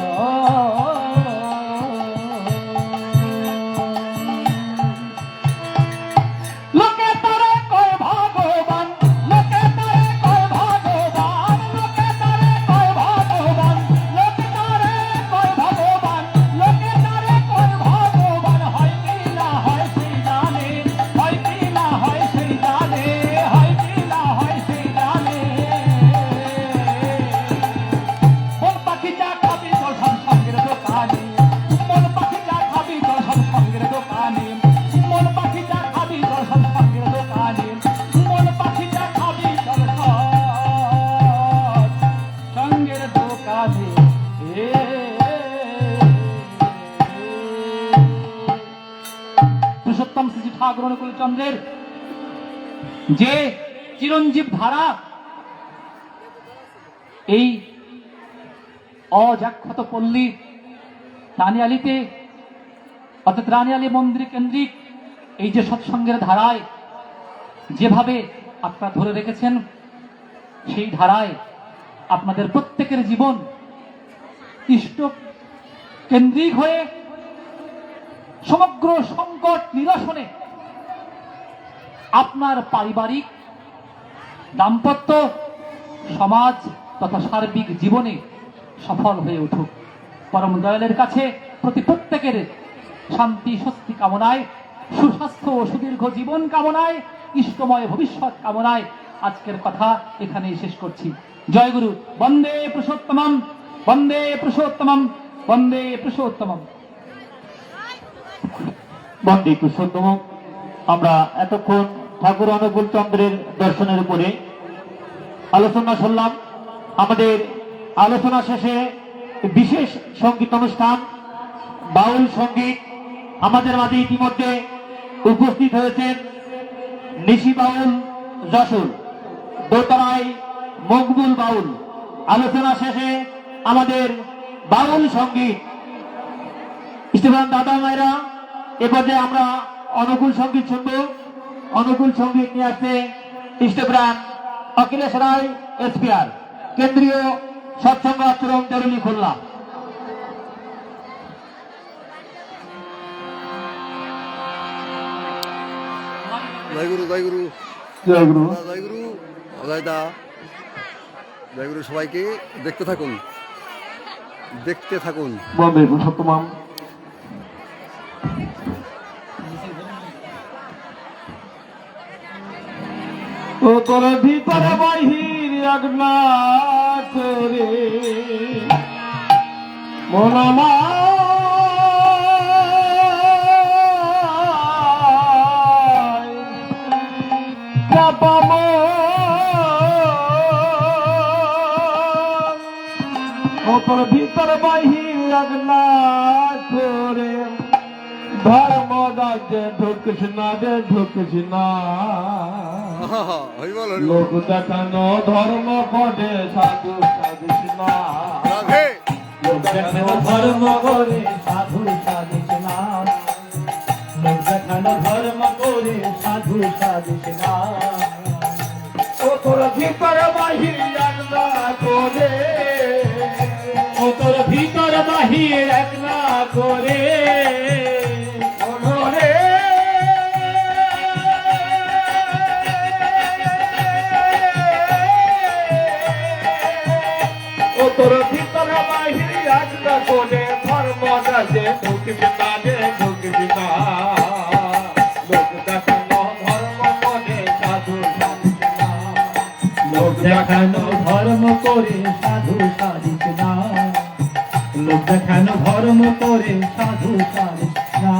লোকে তারে কয় ভগবান, লোকে তারে কয় ভগবান, লোকে তারে কয় ভগবান, লোকে তারে কয় ভগবান, লোকে তারে কয় ভগবান। হয় কি না হয় সেই জানে, হয় কি না হয় সেই জানে, হয় কি না হয় সেই জানে। মন পাখিটা খাবি চল সব সঙ্গের দোকানে, মন পাখিটা খাবি চল সব সঙ্গের দোকানে, মন পাখিটা খাবি চল সব সঙ্গের দোকানে, মন পাখিটা খাবি চল সব সঙ্গের দোকানে। পুরুষোত্তম শ্রী ঠাকুর অনুকূল চন্দ্রের যে চিরঞ্জীব ধারা, এই অজাক্ষত পল্লী রানিয়ালিতে অর্থাৎ রানিয়ালি মন্দির কেন্দ্রিক এই যে সৎসঙ্গের ধারায় যেভাবে আপনারা ধরে রেখেছেন, সেই ধারায় আপনাদের প্রত্যেকের জীবন ইষ্ট কেন্দ্রিক হয়ে সমগ্র সংকট নিরসনে আপনার পারিবারিক, দাম্পত্য, সমাজ তথা সার্বিক জীবনে সফল হয়ে উঠুক। পরম দয়ালের কাছে প্রত্যেকের শান্তি স্বস্তি কামনায়, সুস্বাস্থ্য ও সুদীর্ঘ জীবন কামনায়, ইষ্টময় ভবিষ্যৎ কামনায় আজকের কথা এখানেই শেষ করছি। জয় গুরু। বন্দে পুরুষোত্তমম, বন্দে পুরুষোত্তমম, বন্দে পুরুষোত্তমম। বন্দে পুরুষোত্তম। আমরা এতক্ষণ ঠাকুর অনুকূল চন্দ্রের দর্শনের উপরে আলোচনা শুনলাম। আমাদের আলোচনা শেষে বিশেষ সঙ্গীত অনুষ্ঠান, বাউল সঙ্গীত আমাদের মাঝে ইতিমধ্যে উপস্থিত হয়েছেন নিশি বাউল যশোর, দোতরাই মকবুল বাউল। আলোচনা শেষে আমাদের বাউল সঙ্গীত স্টিফান দাদা মায়েরা। এ পর্যায়ে আমরা অনুকূল সঙ্গীত শুনব। অনুকূল সঙ্গীত নিয়ে আসছে স্টিফান অখিলেশ রায়, এসপিআর, কেন্দ্রীয় সৎসঙ্গ আশ্রম, দেরুলি, খুলনা। জয় গুরু, জয় গুরু, জয় গুরু। জয় গুরু, অজয় দা, জয় গুরু। সবাইকে দেখতে থাকুন, দেখতে থাকুন। বন্দে পুরুষোত্তম। ও তোর ভিতরে বাহির আগনা করে মনমা তোর ভিতর বাহির আগনা করে ধর্ম রাজ্যে ঢুকিস না রে, ঢুকিস না। লোক দেখানো ধর্ম করে সাধু সাধিস না। লোক দেখানো ধর্ম করে সাধু সাধিস না। লোক দেখানো ধর্ম করে সাধু সাধিস না। ও তোর ভিতর বাহির আগনা করে, ও তোর ভিতর বাহির একলা করে ওরে ও তোর ভিতর বাহির একলা করে ধর্ম রাজে ঢুকবি না রে, ঢুকবি না। লোক দেখানো ধর্ম করে সাধু সাধিস না। লোক দেখানো ধর্ম করে সাধু সাধিস না। লোক দেখানো ধর্ম করে সাধু সাধিস না।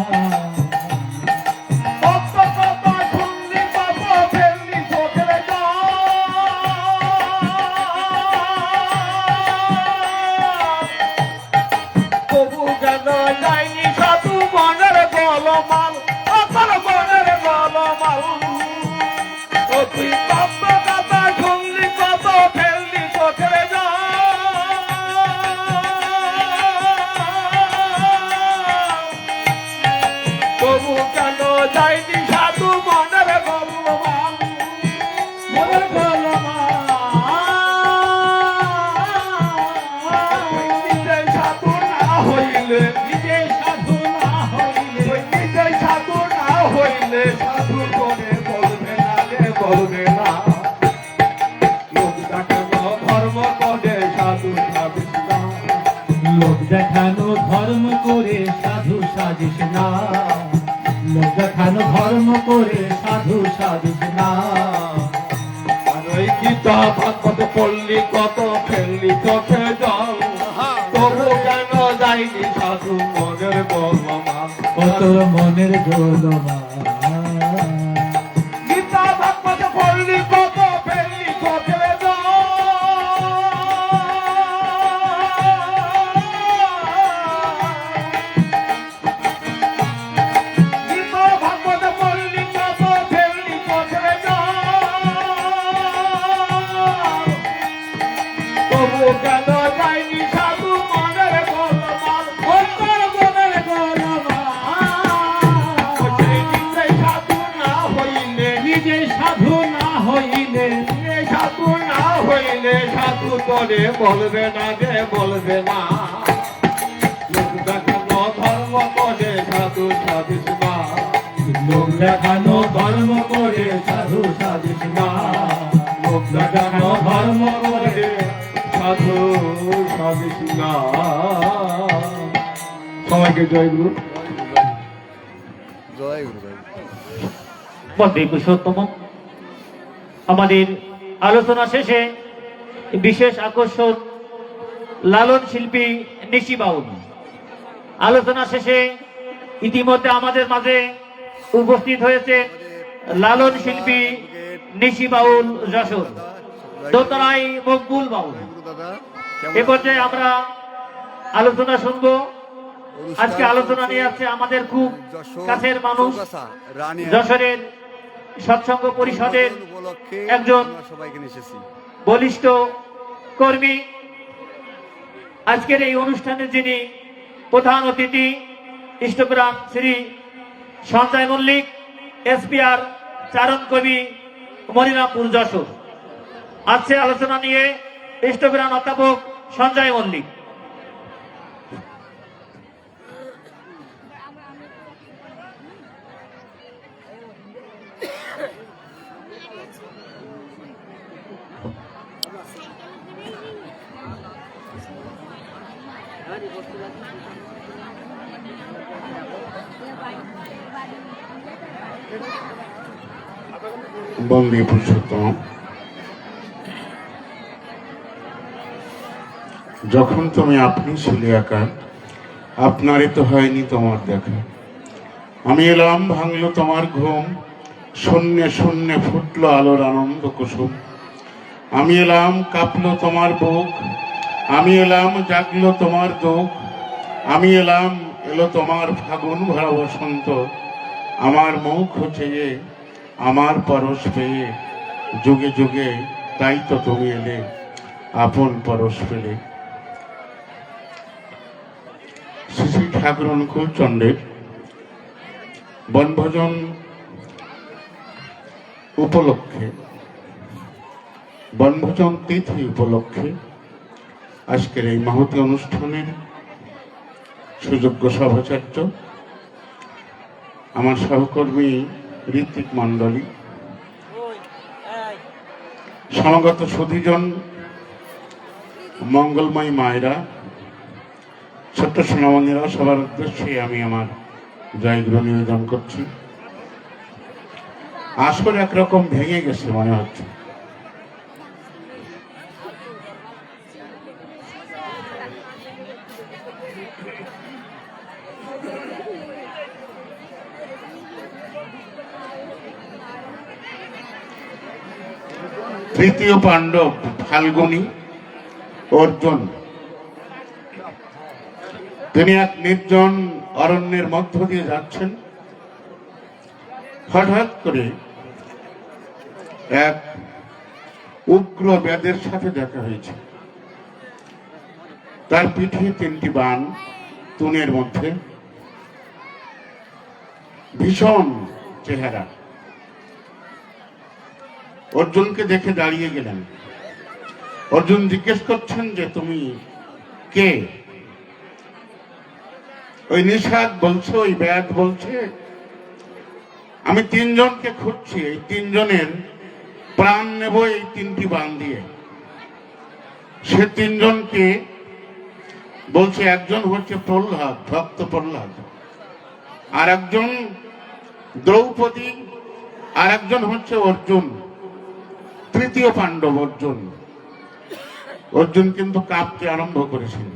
তবু কেন যায়নি সাধু মনের গলমাল, অতর মনের গলমাল। ও তুই কত কথা শুনলি, কত ফেললি চোখের জল। তবু কেন যায়নি সাধু মনের গলমাল, মনের গলমাল। নিজে সাধু না হইলে, নিজে সাধু না হইলে, নিজে সাধু না হইলে সাধু করে বলবে না রে, বলবে না। লোক দেখানো ধর্ম করে সাধু সাধিস না। লোক দেখানো ধর্ম করে সাধু সাধিস না। লোক দেখানো ধর্ম করে সাধু সাধিস না। আর ওই গীতা ভাগবত পড়লি, কত ফেললি চোখে জল। তবু কেন যায়নি সাধু মনের গোলমাল, কত মনের গোলমাল। গীতা ভাগবত পড়লি, কত ফেললি চোখে জল। গীতা ভাগবত পড়লি, কত ফেললি চোখে জল। তবু কেন যায়নি সাধু মনের গোলমাল অন্তর মনের গোলমাল। সেই নিজেই সাধু না হইলে নিজে সাধু না হইলে সাধু না হইলে সাধু করে বলবে না যে বলবে না লোক দেখানো ধর্ম করে সাধু সাধিস না লোক দেখানো ধর্ম করে সাধু সাধিস না। লোক দেখানো ধর্ম করে সাধু সাধিস না। সবাইকে জয় গুরু। জয় গুরু ভাই। বন্দে পুরুষোত্তম। আমাদের আলোচনা শেষে বিশেষ আকর্ষণ লালন শিল্পী নিশি বাউল। আলোচনা শেষে ইতিমধ্যে আমাদের মাঝে উপস্থিত হয়েছে লালন শিল্পী নিশি বাউল যশোর, দোতরাই মকবুল বাউল। গুরু দাদা এ পর্যায়ে আমরা আলোচনা শুনবো। আজকে আলোচনা নিয়ে আসছে আমাদের খুব কাছের মানুষ, যশোরের সৎসঙ্গ পরিষদের একজন সবাইকে নিয়ে এসেছি। বলিষ্ঠ কর্মী। আজকের এই অনুষ্ঠানে যিনি প্রধান অতিথি ইষ্টপ্রাণ শ্রী সঞ্জয় মল্লিক, এসপিআর চারণ কবি, মনিরামপুর যশোর। আজকে আলোচনা নিয়ে ইষ্টপ্রাণ অধ্যাপক সঞ্জয় মল্লিক। বন্দে পুরুষোত্তম। যখন তুমি আপনি ছিলে একা, আপনারে তো হয়নি তোমার দেখা। আমি এলাম, ভাঙলো তোমার ঘুম, শূন্যে শূন্যে ফুটলো আলোর আনন্দ কুসুম। আমি এলাম, কাঁপলো তোমার বুক, আমি এলাম, জাগলো তোমার দুঃখ। আমি এলাম, এলো তোমার ফাগুন ভরা বসন্ত। আমার মুখ চেয়ে, আমার পরশ পেয়ে, যুগে যুগে তাই তো তুমি এলে, আপন পরশ পেলে। শ্রী শ্রী ঠাকুর অনুকূল চন্দ্রের বনভোজন উপলক্ষে, বনভোজন তিথি উপলক্ষে আজকের এই মহতী অনুষ্ঠানের সুযোগ্য সভাচার্য, আমার সহকর্মী ঋত্বিক মণ্ডলী, সমাগত সুধীজন, মঙ্গলময় মায়েরা, ছোট্ট সোনামণিরা, সবার উদ্দেশ্যে আমি আমার জয়গুরু নিবেদন করছি। আসর একরকম ভেঙে গেছে মনে হচ্ছে। তৃতীয় পাণ্ডব ফাল্গুনী অর্জুন, তিনি এক নির্জন অরণ্যের মধ্য দিয়ে যাচ্ছেন। হঠাৎ করে এক উগ্র ব্যাধের সাথে দেখা হয়েছে। তার পিঠে 3টি বাণ, তুনের মধ্যে, ভীষণ চেহারা। অর্জুনকে দেখে দাঁড়িয়ে গেলেন। অর্জুন জিজ্ঞেস করছেন যে তুমি কে? ওই নিষাদ বলছে, ওই ব্যাধ বলছে, আমি 3 জনকে খুঁজছি, এই 3 জনের প্রাণ নেব এই 3টি বাণ দিয়ে। সে 3 জনকে বলছে, একজন হচ্ছে প্রহ্লাদ, ভক্ত প্রহ্লাদ, আর একজন দ্রৌপদী, আর একজন হচ্ছে অর্জুন, তৃতীয় পাণ্ডব অর্জুন। অর্জুন কিন্তু কাঁপতে আরম্ভ করেছেন।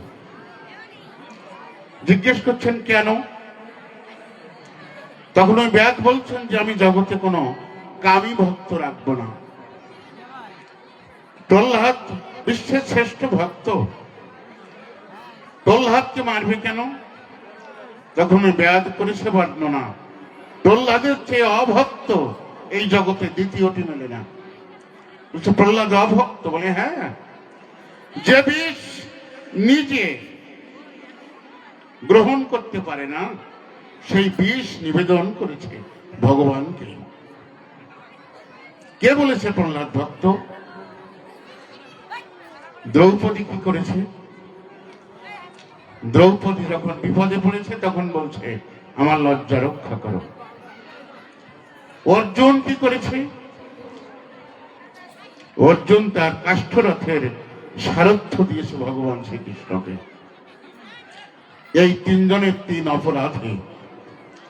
জিজ্ঞেস করছেন কেন? তখন ওই ব্যাধ বলছেন যে আমি জগতে কোনো কামী ভক্ত রাখবো না। প্রহ্লাদ বিশ্বের শ্রেষ্ঠ ভক্ত, প্রহ্লাদকে মারবে কেন? তখন ওই ব্যাধ করেছে বর্ণনা, প্রহ্লাদের চেয়ে অভক্ত এই জগতে দ্বিতীয়টি মেলে না। প্রহ্লাদ অভক্ত? বলে হ্যাঁ, যে বিষ নিজে গ্রহণ করতে পারে না, সেই বিষ নিবেদন করেছে ভগবানকে। কে বলেছে? প্রহ্লাদ ভক্ত। দ্রৌপদী কি করেছে? দ্রৌপদী যখন বিপদে পড়েছে তখন বলছে, আমার লজ্জা রক্ষা করো। অর্জুন কি করেছে? অর্জুন তার কাষ্ঠরথের সারথ্য দিয়েছে ভগবান শ্রীকৃষ্ণকে। এই তিনজনের তিন অপরাধে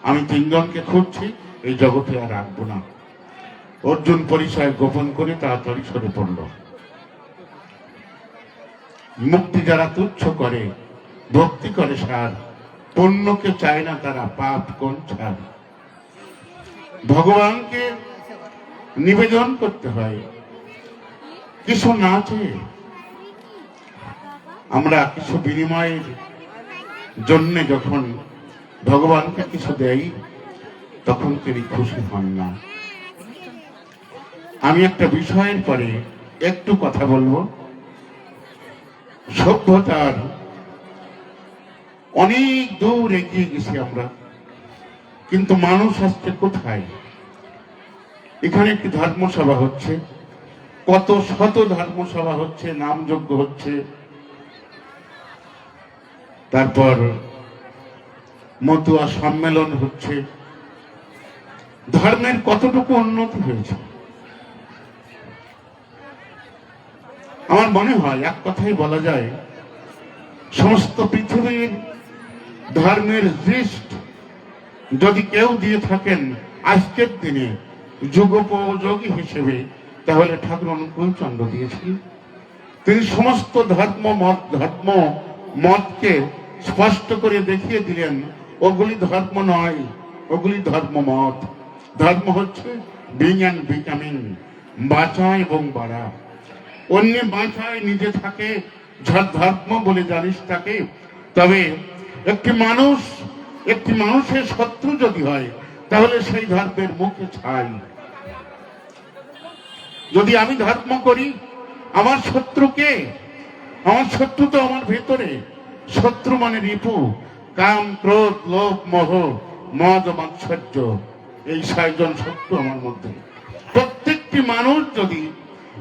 আমি তিনজনকে খুঁজছি, এই জগতে আর রাখবো না। অর্জুন পরিচয় গোপন করে তাড়াতাড়ি সরে পড়ল। মুক্তি যারা তুচ্ছ করে, ভক্তি করে সার, পুণ্যকে চায় না তারা, পাপ কোন ছাড়। ভগবানকে নিবেদন করতে হয় কিছু না চেয়ে। আমরা কিছু বিনিময়ের জন্য যখন ভগবানকে কিছু দেই, তখন তিনি খুশি হন না। আমি একটা বিষয়ের পরে একটু কথা বলবো। সভ্যতার অনেক দূর এগিয়ে গেছি আমরা, কিন্তু মানুষ আসছে কোথায়? এখানে একটি ধর্মসভা হচ্ছে, কত শত ধর্মসভা হচ্ছে, নামযজ্ঞ হচ্ছে, তারপর মতুয়া সম্মেলন হচ্ছে। ধর্মের কতটুকু উন্নতি হয়েছে? আমার মনে হয় এক কথাই বলা যায়, সমস্ত পৃথিবীর ধর্মের দৃষ্ট যদি কেউ দিয়ে থাকেন আজকের দিনে যুগোপযোগী হিসেবে, তাহলে ঠাকুর অনুকূল চন্দ্র দিয়েছেন। তিনি সমস্ত ধর্ম মতকে স্পষ্ট করে দেখিয়ে দিলেন, ওগুলি ধর্ম নয়, ওগুলি ধর্মমত। ধর্ম হচ্ছে বিং অ্যান্ড বিকামিং, বাঁচা এবং বাড়া। অন্য বাঁচায় নিজে থাকে, ধর্ম বলে জানিস তাকে। তবে একটি মানুষের শত্রু যদি হয়, তাহলে সেই ধর্মের মুখে ছাই। যদি আমি ধর্ম করি, আমার শত্রু কে? আমার শত্রু তো আমার ভেতরে। শত্রু মানে রিপু, কাম, ক্রোধ, লোভ, মোহ, মদ, মাৎসর্য, এই 6 জন শত্রু আমার মধ্যে। প্রত্যেকটি মানুষ যদি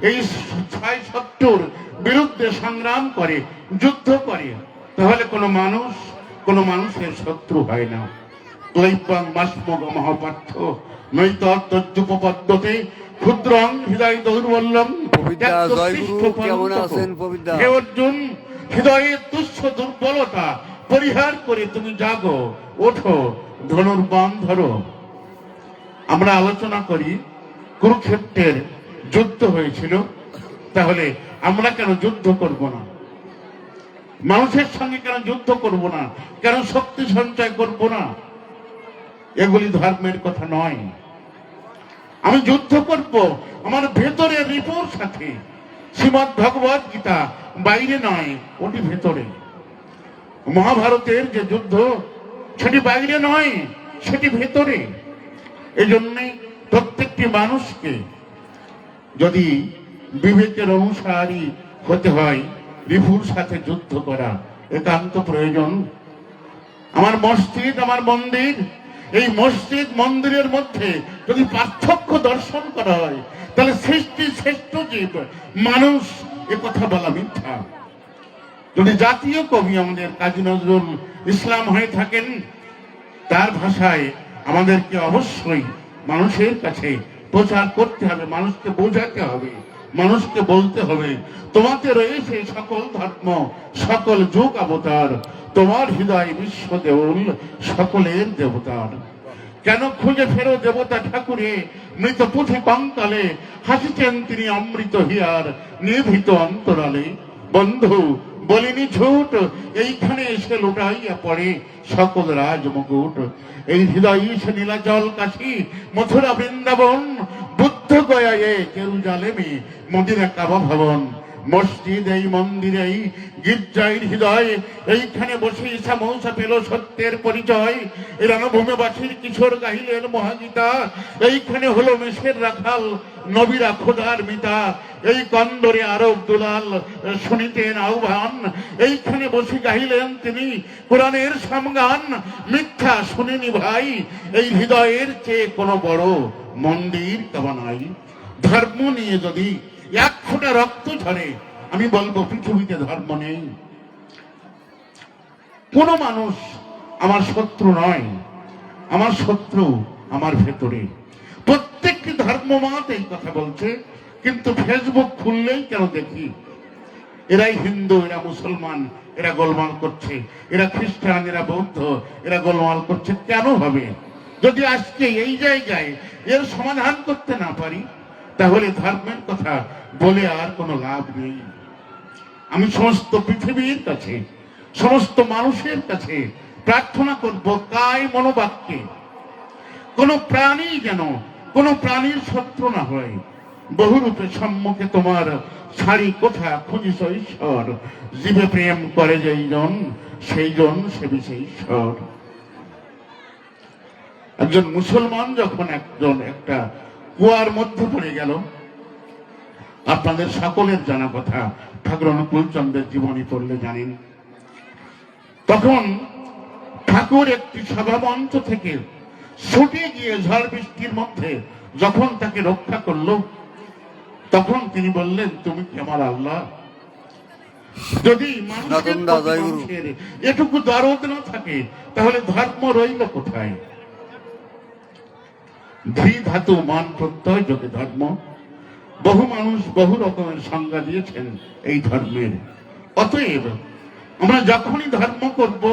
এই 6 শত্রুর বিরুদ্ধে সংগ্রাম করে, যুদ্ধ করে, তাহলে কোনো মানুষের শত্রু হয় না। ক্লৈবাং মাসমগ মহাপার্থ নৈতদ্যুপপদ্যতে ক্ষুদ্রং হৃদয় দৌর্বল্যম। পবিত্রা, জয়গুরু, কেমন আছেন পবিত্রা? হে অর্জুন, হৃদয়ের তুচ্ছ দুর্বলতা পরিহার করে তুমি জাগো, ওঠো, ধনুর্বাণ ধরো। আমরা আলোচনা করি কুরুক্ষেত্রের যুদ্ধ হয়েছিল, তাহলে আমরা কেন যুদ্ধ করব না? মানুষের সঙ্গে কেন যুদ্ধ করব না? কেন শক্তি সঞ্চয় করব না? এগুলি ধর্মের কথা নয়। আমি যুদ্ধ করব আমার ভেতরে রিপুর সাথে। শ্রীমদ্ ভগবত গীতা বাইরে নয়, ওটি ভেতরে। মহাভারতের যে যুদ্ধ, সেটি বাইরে নয়, সেটি ভেতরে। এই জন্যে প্রত্যেকটি মানুষকে যদি বিবেকের অনুসারী হতে হয়, রিপুর সাথে যুদ্ধ করা একান্ত প্রয়োজন। আমার মসজিদ, আমার মন্দির, এই মসজিদ মন্দিরের মধ্যে যদি পার্থক্য দর্শন করা হয়, তাহলে সৃষ্টি শ্রেষ্ঠ জীব মানুষ, এ কথা বলা মিথ্যা। যদি জাতীয় কবি আমাদের কাজী নজরুল ইসলাম হয়ে থাকেন, তার ভাষায় আমাদেরকে অবশ্যই মানুষের কাছে প্রচার করতে হবে, মানুষকে বোঝাতে হবে, মানুষকে বলতে হবে, তোমাতে রয়েছে সকল ধর্ম, সকল যুগ অবতার, তোমার হৃদয় বিশ্ব দেউল, সকলের দেবতার। কেন খুঁজে ফেরো দেবতা ঠাকুরে, মৃত পুঁথি কঙ্কালে, হাসিছেন তিনি অমৃত হিয়ার নিভৃত অন্তরালে। বন্ধু বলিনি ঝুট, এইখানে এসে লুটাইয়া পড়ে সকল রাজ মুকুট। এই হৃদয় সে নীলাচল কাশী, মথুরা বৃন্দাবন, বুদ্ধ গয়ায়ে জেরুজালেমে, মদিনা কাবা ভবন। মসজিদ, এই মন্দির, এই গির্জার হৃদয়, এইখানে বসে ঈসা মৌসা পেল সত্যের পরিচয়। এই রণভূমিবাসীর কিশোর গাহিলেন মহাগীতা, এইখানে হলো মেষের রাখাল নবীরা খোদার মিতা। এই কন্দরে আরব দুলাল শুনিতেন আহ্বান, এইখানে বসে গাহিলেন তিনি কোরআনের সমগান। মিথ্যা শুনিনি ভাই, এই হৃদয়ের চেয়ে কোনো বড় মন্দির কেবা নাই। ধর্ম নিয়ে যদি এক ফোঁটা রক্ত ঝরে, আমি বলবো পৃথিবীতে ধর্ম নেই। কোন মানুষ আমার শত্রু নয়, আমার শত্রু আমার ভেতরে। প্রত্যেকটি ধর্মমত এই কথা বলছে, কিন্তু ফেসবুক খুললেই কেন দেখি এরাই হিন্দু, এরা মুসলমান, এরা গোলমাল করছে, এরা খ্রিস্টান, এরা বৌদ্ধ, এরা গোলমাল করছে। কেন হবে? যদি আজকে এই জায়গায় এর সমাধান করতে না পারি, তাহলে ধর্মের কথা বলে আর কোনো লাভ নেই। আমি সমস্ত পৃথিবীর কাছে, সমস্ত মানুষের কাছে প্রার্থনা করব, কায় মনোবাক্যে কোন প্রাণী যেন কোন প্রাণীর শত্রু না হয়। বহুরূপে সম্মুখে তোমার ছাড়ি কোথা খুঁজিস ঈশ্বর, জীবে প্রেম করে যেই জন সেই জন সেবি সেই ঈশ্বর। একজন মুসলমান যখন একটা কুয়ার মধ্যে পড়ে গেল, আপনাদের সকলের জানা কথা, ঠাকুর অনুকূলচন্দ্রের জীবনী পড়লে জানেন, তখন ঠাকুর একটি সভামঞ্চ থেকে ছুটে গিয়ে ঝড় বৃষ্টির মধ্যে যখন তাকে রক্ষা করলো, তখন তিনি বললেন, তুমি কি আমার আল্লাহ? যদি মানুষের এটুকু দরদ না থাকে, তাহলে ধর্ম রইল কোথায়? ধী ধাতু মান প্রত্যয় যোগে ধর্ম। বহু মানুষ বহু রকমের সংজ্ঞা দিয়েছেন এই ধর্মের। অতএব আমরা যখনই ধর্ম করব,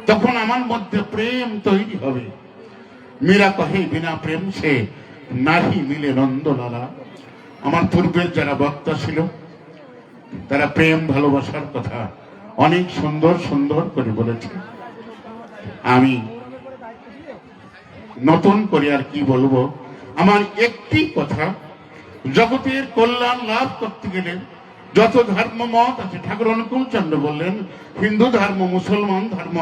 তখন আমার মধ্যে প্রেম তৈরি হবে। মীরা কহে বিনা প্রেম সে নাহি মিলে নন্দলালা। আমার পূর্বের যারা বক্তা ছিল, তারা প্রেম ভালোবাসার কথা অনেক সুন্দর সুন্দর করে বলেছে। আমি নতুন করে আর কি বলবো? আমার একটি কথা, জগতের কল্যাণ লাভ করতে গেলে যত ধর্ম মত আছে, ঠাকুর অনুকূলচন্দ্র বললেন, হিন্দু ধর্ম, মুসলমান ধর্ম,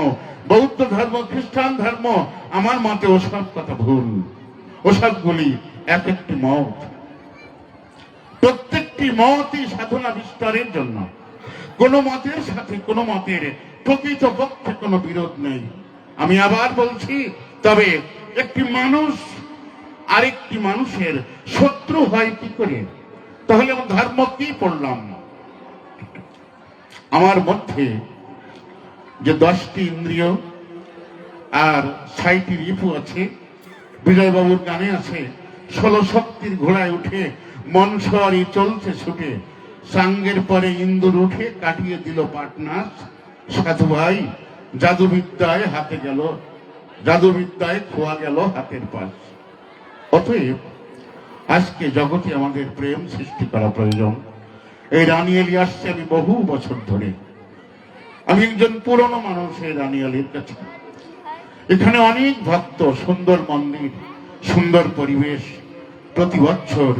বৌদ্ধ ধর্ম, খ্রিস্টান ধর্ম, আমার মতে ওসব কথা ভুল। ওসবগুলি এক একটি মত। প্রত্যেকটি মতই সাধনা বিস্তারের জন্য। কোন মতের সাথে কোন মতের প্রকৃত পক্ষে কোনো বিরোধ নেই। আমি আবার বলছি, তবে একটি মানুষ আরেকটি মানুষের শত্রু হয় কি করে? তাহলে আমার ধর্ম কি পড়লাম? আমার মধ্যে যে 10টি ইন্দ্রিয় আর 6টি রিপু আছে, বিজয়বাবুর গানে আছে, 16 শক্তির ঘোড়ায় উঠে মনসরি চলছে ছুটে, সাঙ্গের পরে ইন্দুর উঠে কাটিয়ে দিল পাটনাস। সাধু ভাই জাদুবিদ্যায় হাতে গেল, জাদুবিদ্যায় খোয়া গেল হাতের পাশ। অতএব আজকে জগতে আমাদের প্রেম সৃষ্টি করা প্রয়োজন। এই রানিয়ালি আসছে আমি বহু বছর ধরে। আমি একজন পুরনো মানুষ এই রানিয়ালির কাছে। এখানে অনেক ভক্ত, সুন্দর মন্দির, সুন্দর পরিবেশ, প্রতি বছর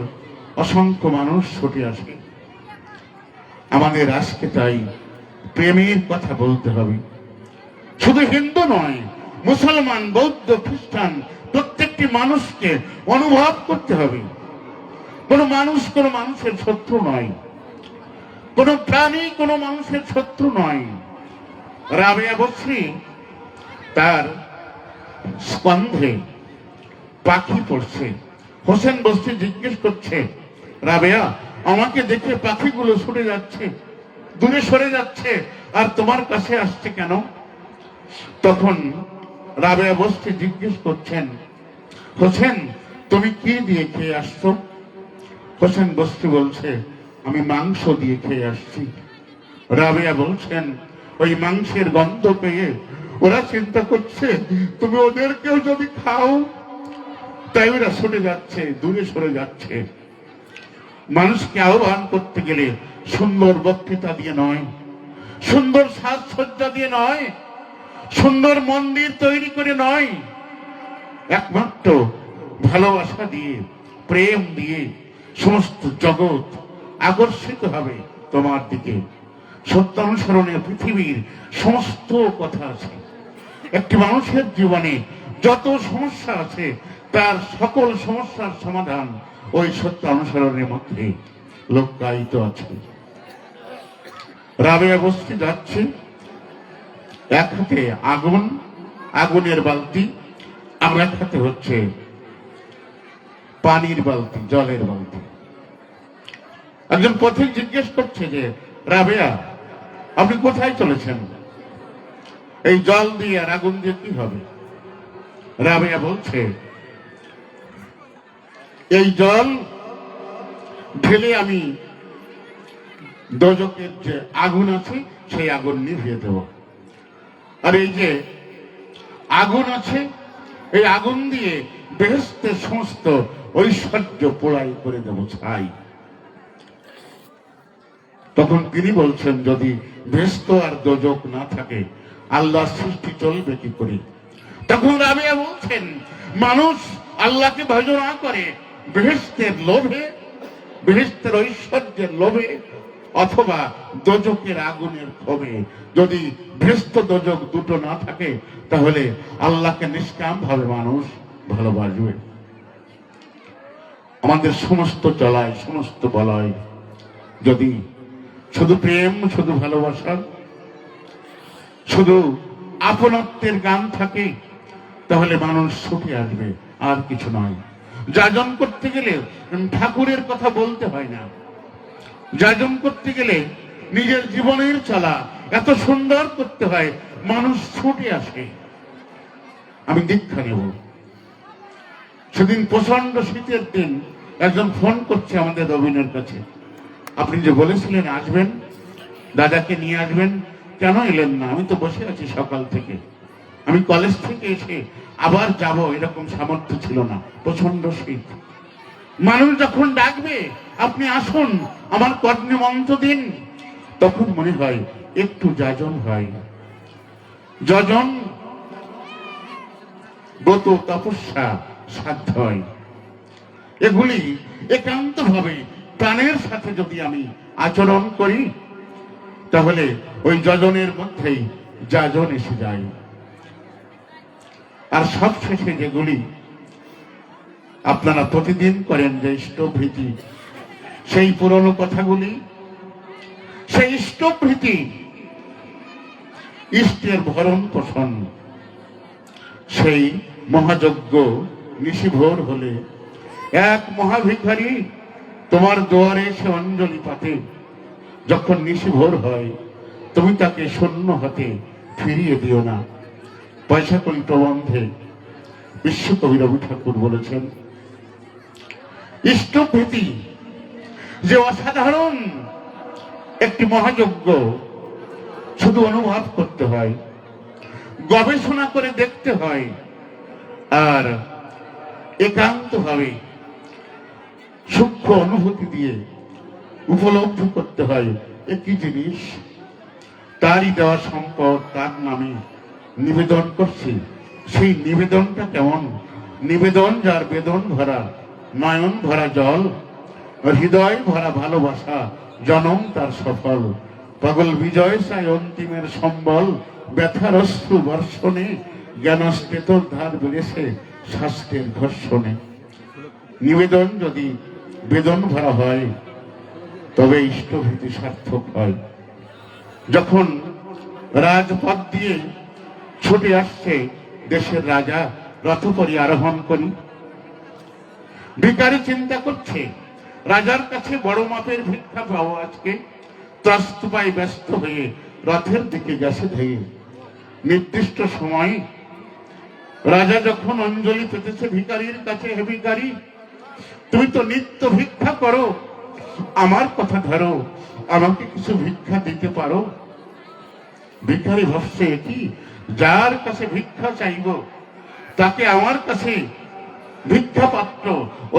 অসংখ্য মানুষ ছুটে আসে। আমাদের আজকে তাই প্রেমের কথা বলতে হবে। শুধু হিন্দু নয়, মুসলমান, বৌদ্ধ, খ্রিস্টান, প্রত্যেকটি মানুষকে অনুভব করতে হবে। কোন মানুষ কোন মানুষের শত্রু নয়, কোন প্রাণী কোন মানুষের শত্রু নয়। রাবেয়া বসরি তার স্কন্ধে পাখি পড়ছে। হোসেন বসরি জিজ্ঞেস করছে, রাবেয়া আমাকে দেখে পাখিগুলো সরে যাচ্ছে, দূরে সরে যাচ্ছে, আর তোমার কাছে আসছে কেন? তখন রাবেয়া বসরি জিজ্ঞেস করছেন, হোসেন তুমি কি দিয়ে খেয়ে আসছো? হোসেন বসরি বলছে, আমি মাংস দিয়ে খেয়ে আসছি। রাবেয়া বলছেন, ওই মাংসের গন্ধ পেয়ে ওরা চিন্তা করছে তুমি ওদেরকেও যদি খাও, তাই ওরা সরে যাচ্ছে, দূরে সরে যাচ্ছে। মানুষকে আহ্বান করতে গেলে সুন্দর বক্তৃতা দিয়ে নয়, সুন্দর সাজসজ্জা দিয়ে নয়, সুন্দর মন্দির তৈরি করে নয়, একমাত্র ভালোবাসা দিয়ে, প্রেম দিয়ে সমস্ত জগৎ আকর্ষিত হবে তোমার দিকে। সত্যানুসরণে পৃথিবীর সমস্ত কথা আছে। একটি মানুষের জীবনে যত সমস্যা আছে তার সকল সমস্যার সমাধান ওই সত্যানুসরণের মধ্যে লুকায়িত আছে। রাবেয়া বস্তি যাচ্ছে, এক হাতে আগুন, আগুনের বালতি, আর এক হাতে হচ্ছে পানির বালতি, জলের বালতি। একজন পথিক জিজ্ঞেস করছে যে, রাবেয়া আপনি কোথায় চলেছেন? এই জল দিয়ে আর আগুন দিয়ে কি হবে? রাবেয়া বলছে, এই জল ঢেলে আমি দোজকের যে আগুন আছে সেই আগুন নিভিয়ে দেব, আর এই যে আগুন আছে এই আগুন দিয়ে বেহেশতের সমস্ত ঐশ্বর্য পোড়াই করে দেব ছাই। তখন তিনি বলছেন, যদি বেহেশত আর দোজক না থাকে আল্লাহর সৃষ্টি চলবে কি করে? তখন রাবেয়া বলছেন, মানুষ আল্লাহকে ভজনা করে বেহেশতের লোভে, বেহেশতের ঐশ্বর্যের লোভে, অথবা দোজকের আগুনের ক্ষোভে। যদি বেহেশত দোজক দুটো না থাকে তাহলে আল্লাহকে নিষ্কাম ভাবে মানুষ ভালোবাসবে। আমাদের সমস্ত চলায়, সমস্ত বলয় যদি শুধু প্রেম, শুধু ভালোবাসা, শুধু আপনত্বের গান থাকে তাহলে মানুষ ছুটে আসবে, আর কিছু নয়। যাজন করতে গেলে ঠাকুরের কথা বলতে হয় না, যাজন করতে গেলে নিজের জীবনের চলা এত সুন্দর করতে হয়, মানুষ ছুটে আসে। আমি দীক্ষা নেব। সেদিন প্রচন্ড শীতের দিন একজন ফোন করছে আমাদের রবিনের কাছে, আপনি যে বলেছিলেন আসবেন, দাদাকে নিয়ে আসবেন, কেন এলেন না? আমি তো বসে আছি সকাল থেকে, আমি কলেজ থেকে এসে আবার যাব এরকম সামর্থ্য ছিল না, প্রচন্ড শীত। মানুষ যখন ডাকবে আপনি আসুন, আমার কর্ণে মন্ত্র দিন, তখন মনে হয় একটু যাজন হয়। যজন, ব্রত, তপস্যা, সাধ্য হয়, এগুলি একান্ত ভাবে প্রাণের সাথে যদি আমি আচরণ করি তাহলে ওই যজনের মধ্যেই যাজন এসে যায়। আর সবশেষে যেগুলি আপনারা প্রতিদিন করেন, যে ইষ্টভৃতি, সেই পুরনো কথাগুলি, সেই ইষ্টভৃতি, ইষ্টের ভরণ পোষণ, সেই মহাযজ্ঞ নিশিভোর হলে এক মহাভিখারী তোমার দুয়ারে এসে অঞ্জলি পাতে, যখন নিশিভোর হয় তুমি তাকে শূন্য হাতে ফিরিয়ে দিও না। পয়সা করি প্রবন্ধে বিশ্বকবি রবি ঠাকুর বলেছেন, ইষ্টভৃতি যে অসাধারণ একটি মহাযজ্ঞ, শুধু অনুভব করতে হয়, গবেষণা করে দেখতে হয়, আর একান্ত ভাবে সূক্ষ্ম অনুভূতি দিয়ে উপলব্ধি করতে হয় একই জিনিস, তারই দেওয়া সম্পদ, তার নামে নিবেদন করছি। সেই নিবেদনটা কেমন? নিবেদন যার বেদন ভরা, নয়ন ভরা জল, হৃদয় ভরা ভালোবাসা, জনম তার সফল। পাগল বিজয় চাই অন্তিমের সম্বল, ব্যথার অশ্রু বর্ষণে, জ্ঞান স্তেতর ধার বেড়েছে শাস্ত্রের ঘর্ষণে। নিবেদন যদি বেদন ভরা হয় তবে ইষ্টভীতি সার্থক হয়। যখন রাজপথ দিয়ে ছুটে আসছে দেশের রাজা, রথপরি আরোহণ করি, ভিখারি চিন্তা করছে রাজার কাছে বড় মাপের ভিক্ষা পাবো আজকে, ত্রস্ত পায় ব্যস্ত হয়ে রথের দিকে গেছে ধেয়ে। নির্দিষ্ট সময় রাজা যখন অঞ্জলি পেতেছে ভিখারির কাছে, হে ভিখারি, তুমি তো নিত্য ভিক্ষা করো, আমার কথা ধরো, আমাকে কিছু ভিক্ষা দিতে পারো? ভিখারি ভাবছে, কি যার কাছে ভিক্ষা চাইব তাকে আমার কাছে ভিক্ষা পাত্র,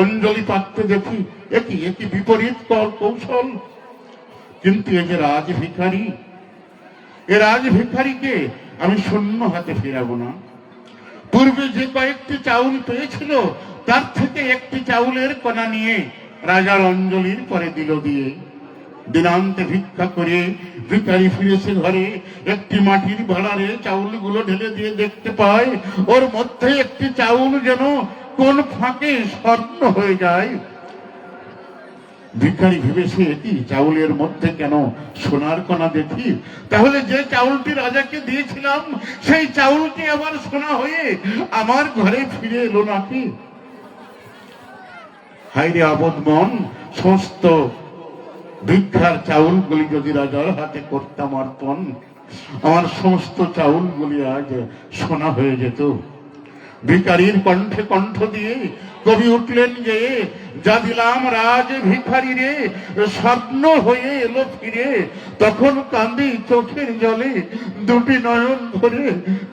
অঞ্জলি পাত্র দেখি, একই বিপরীত কৌশল। কিন্তু এই যে রাজ ভিখারি, এ রাজ ভিখারিকে আমি শূন্য হাতে ফেরাবো না। পূর্বে যে কয়েকটি চাউল পেয়েছিল তার থেকে একটি চাউলের কণা নিয়ে রাজার অঞ্জলির পরে দিল দিয়ে দিনান্তে ভিক্ষা করে ভিখারি ফিরেছে ঘরে, একটি মাটির ভাড়ারে চাউলগুলো ঢেলে দিয়ে দেখতে পায় ওর মধ্যে একটি চাউল যেন কোন ফাঁকে স্বর্ণ হয়ে যায়। ভিখারি ভেবেছে, এটি চাউলের মধ্যে কেন সোনার কণা দেখি, তাহলে যে চাউলটি রাজাকে দিয়েছিলাম সেই চাউলটি আবার সোনা হয়ে আমার ঘরে ফিরে এলো নাকি? হায়রে আবদ মন, সমস্ত ভিক্ষার চাউলগুলি যদি রাজার হাতে করতাম অর্পণ, আমার সমস্ত চাউলগুলি আজ সোনা হয়ে যেত। ভিখারির কণ্ঠে কণ্ঠ দিয়ে কবি উঠলেন যে, যা দিলাম রাজ ভিখারি রে, স্বপ্ন হয়ে এলো ফিরে। তখন কান্দি চোখের জলে দুটি নয়ন ধরে,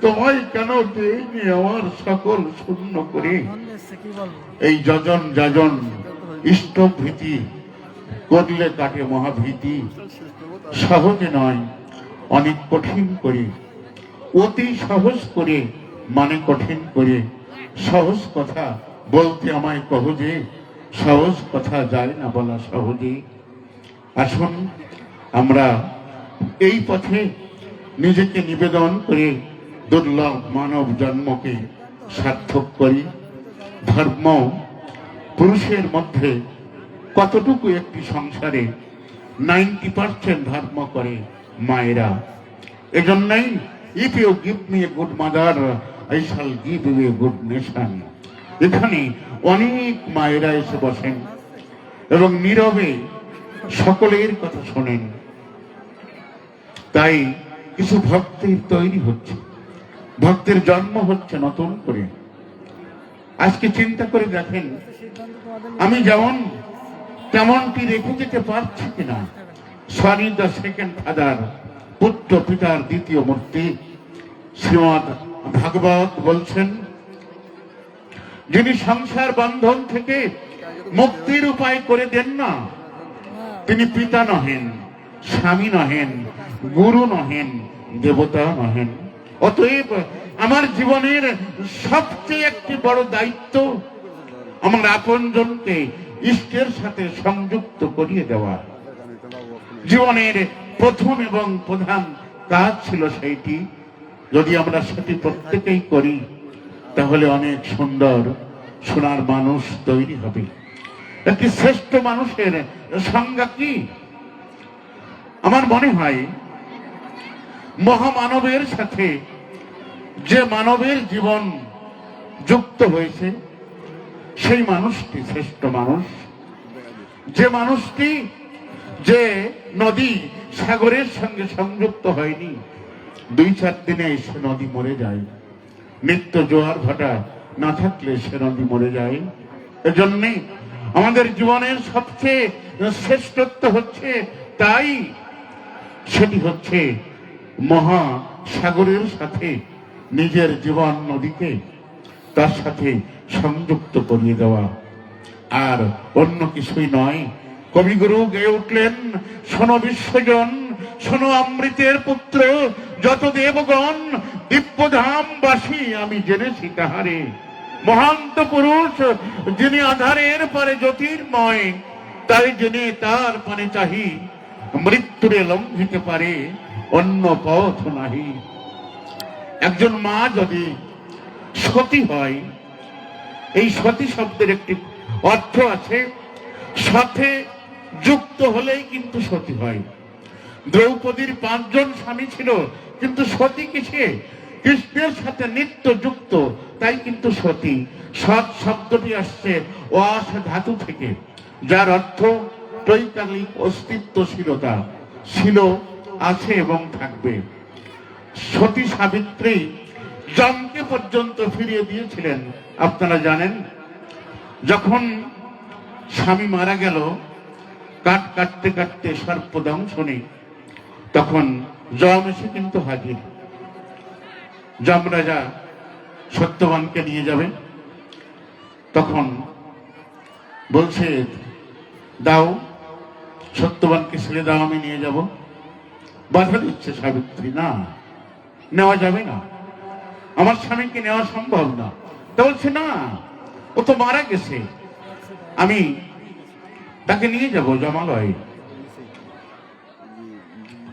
তোমায় কেন দেয়নি আমার সকল শূন্য করে। এই যজন যাজন ইষ্টভীতি করলে কাটে মহাভীতি, সহজে নয় অনেক কঠিন করে, অতি সহজ করে মানে কঠিন করে। সহজ কথা বলতে আমায় কহ যে, সহজ কথা যায় না বলা সহজে। আসুন আমরা এই পথে নিজেকে নিবেদন করে দুর্লভ মানব জন্মকে সার্থক করি। ধর্ম পুরুষের মধ্যে কতটুকু একটি সংসারে 90% ধর্ম করে মায়েরা। এজন্যই if you give me a good mother I shall give you a good nation. এখানে অনেক মায়েরা এসে বসেন এবং নীরবে সকলের কথা শোনেন। তাই কিছু ভক্তের তৈরি হচ্ছে, ভক্তের জন্ম হচ্ছে নতুন করে। আজকে চিন্তা করে দেখেন, আমি যেমন তেমনটি রেখে যেতে পারছি কিনা। সনি দ্য সেকেন্ড ফাদার, পুত্র পিতার দ্বিতীয় মূর্তি। শ্রীমদ ভাগবত বলছেন, যিনি সংসার বন্ধন থেকে মুক্তির উপায় করে দেন না, তিনি পিতা নহেন, স্বামী নহেন, গুরু নহেন, দেবতা নহেন। অতএব আমার জীবনের সবচেয়ে একটি বড় দায়িত্ব আমার আপনজনকে ইষ্টের সাথে সংযুক্ত করিয়ে দেওয়া। জীবনের প্রথম এবং প্রধান কাজ ছিল সেইটি। যদি আমরা সেটি প্রত্যেকেই করি, তাহলে অনেক সুন্দর সোনার মানুষ তৈরি হবে। একটি শ্রেষ্ঠ মানুষের সংজ্ঞা কি? আমার মনে হয় মহামানবের সাথে যে মানবের জীবন যুক্ত হয়েছে সেই মানুষটি শ্রেষ্ঠ মানুষ। যে মানুষটি, যে নদী সাগরের সঙ্গে সংযুক্ত হয়নি, 2-4 দিনে সে নদী মরে যায়। নিত্য জোয়ার ভাটা না থাকলে সে নদী মরে যায়। এজন্যে আমাদের জীবনের সবচেয়ে শ্রেষ্ঠত্ব হচ্ছে তাই, সেটি হচ্ছে মহাসাগরের সাথে নিজের জীবন নদীকে তার সাথে সংযুক্ত করিয়ে দেওয়া, আর অন্য কিছুই নয়। কবিগুরু গেয়ে উঠলেন, শোনো বিশ্বজন, শোনো অমৃতের পুত্র, যত দেবগণ দিব্যধামবাসী আমি জেনেছি তাহারে। মহান্ত পুরুষ যিনি আধারের পরে জ্যোতির্ময়, তাই জেনে তার পানে চাহি, মৃত্যুরে লঙ্ঘিতে পারে অন্য পথ নাহি। একজন মা যদি সতী হয়, এই সতী শব্দের একটি অর্থ আছে, সাথে যুক্ত হলেই কিন্তু সতী হয়। দ্রৌপদীর 5 জন স্বামী ছিল, কিন্তু সতী কিসে? কৃষ্ণের সাথে নিত্য যুক্ত, তাই কিন্তু সতী। সৎ শব্দটি আসছে ওয়াস ধাতু থেকে, যার অর্থ ত্রৈকালিক অস্তিত্বশীলতা, ছিল, আছে এবং থাকবে। সতী সাবিত্রী যমকে পর্যন্ত ফিরিয়ে দিয়েছিলেন। আপনারা জানেন, যখন স্বামী মারা গেল, কাঠ কাটতে কাটতে সর্পদংশনে, তখন যম এসে কিন্তু হাজির। যমরাজা সত্যবানকে নিয়ে যাবে, তখন বলছে, দাও সত্যবানকে ছেড়ে দাও, আমি নিয়ে যাব। বাধা দিচ্ছে সাবিত্রী, না, নেওয়া যাবে না, আমার স্বামীকে নেওয়া সম্ভব না। তা বলছে, না, ও তো মারা গেছে, আমি তাকে নিয়ে যাব যমালয়ে।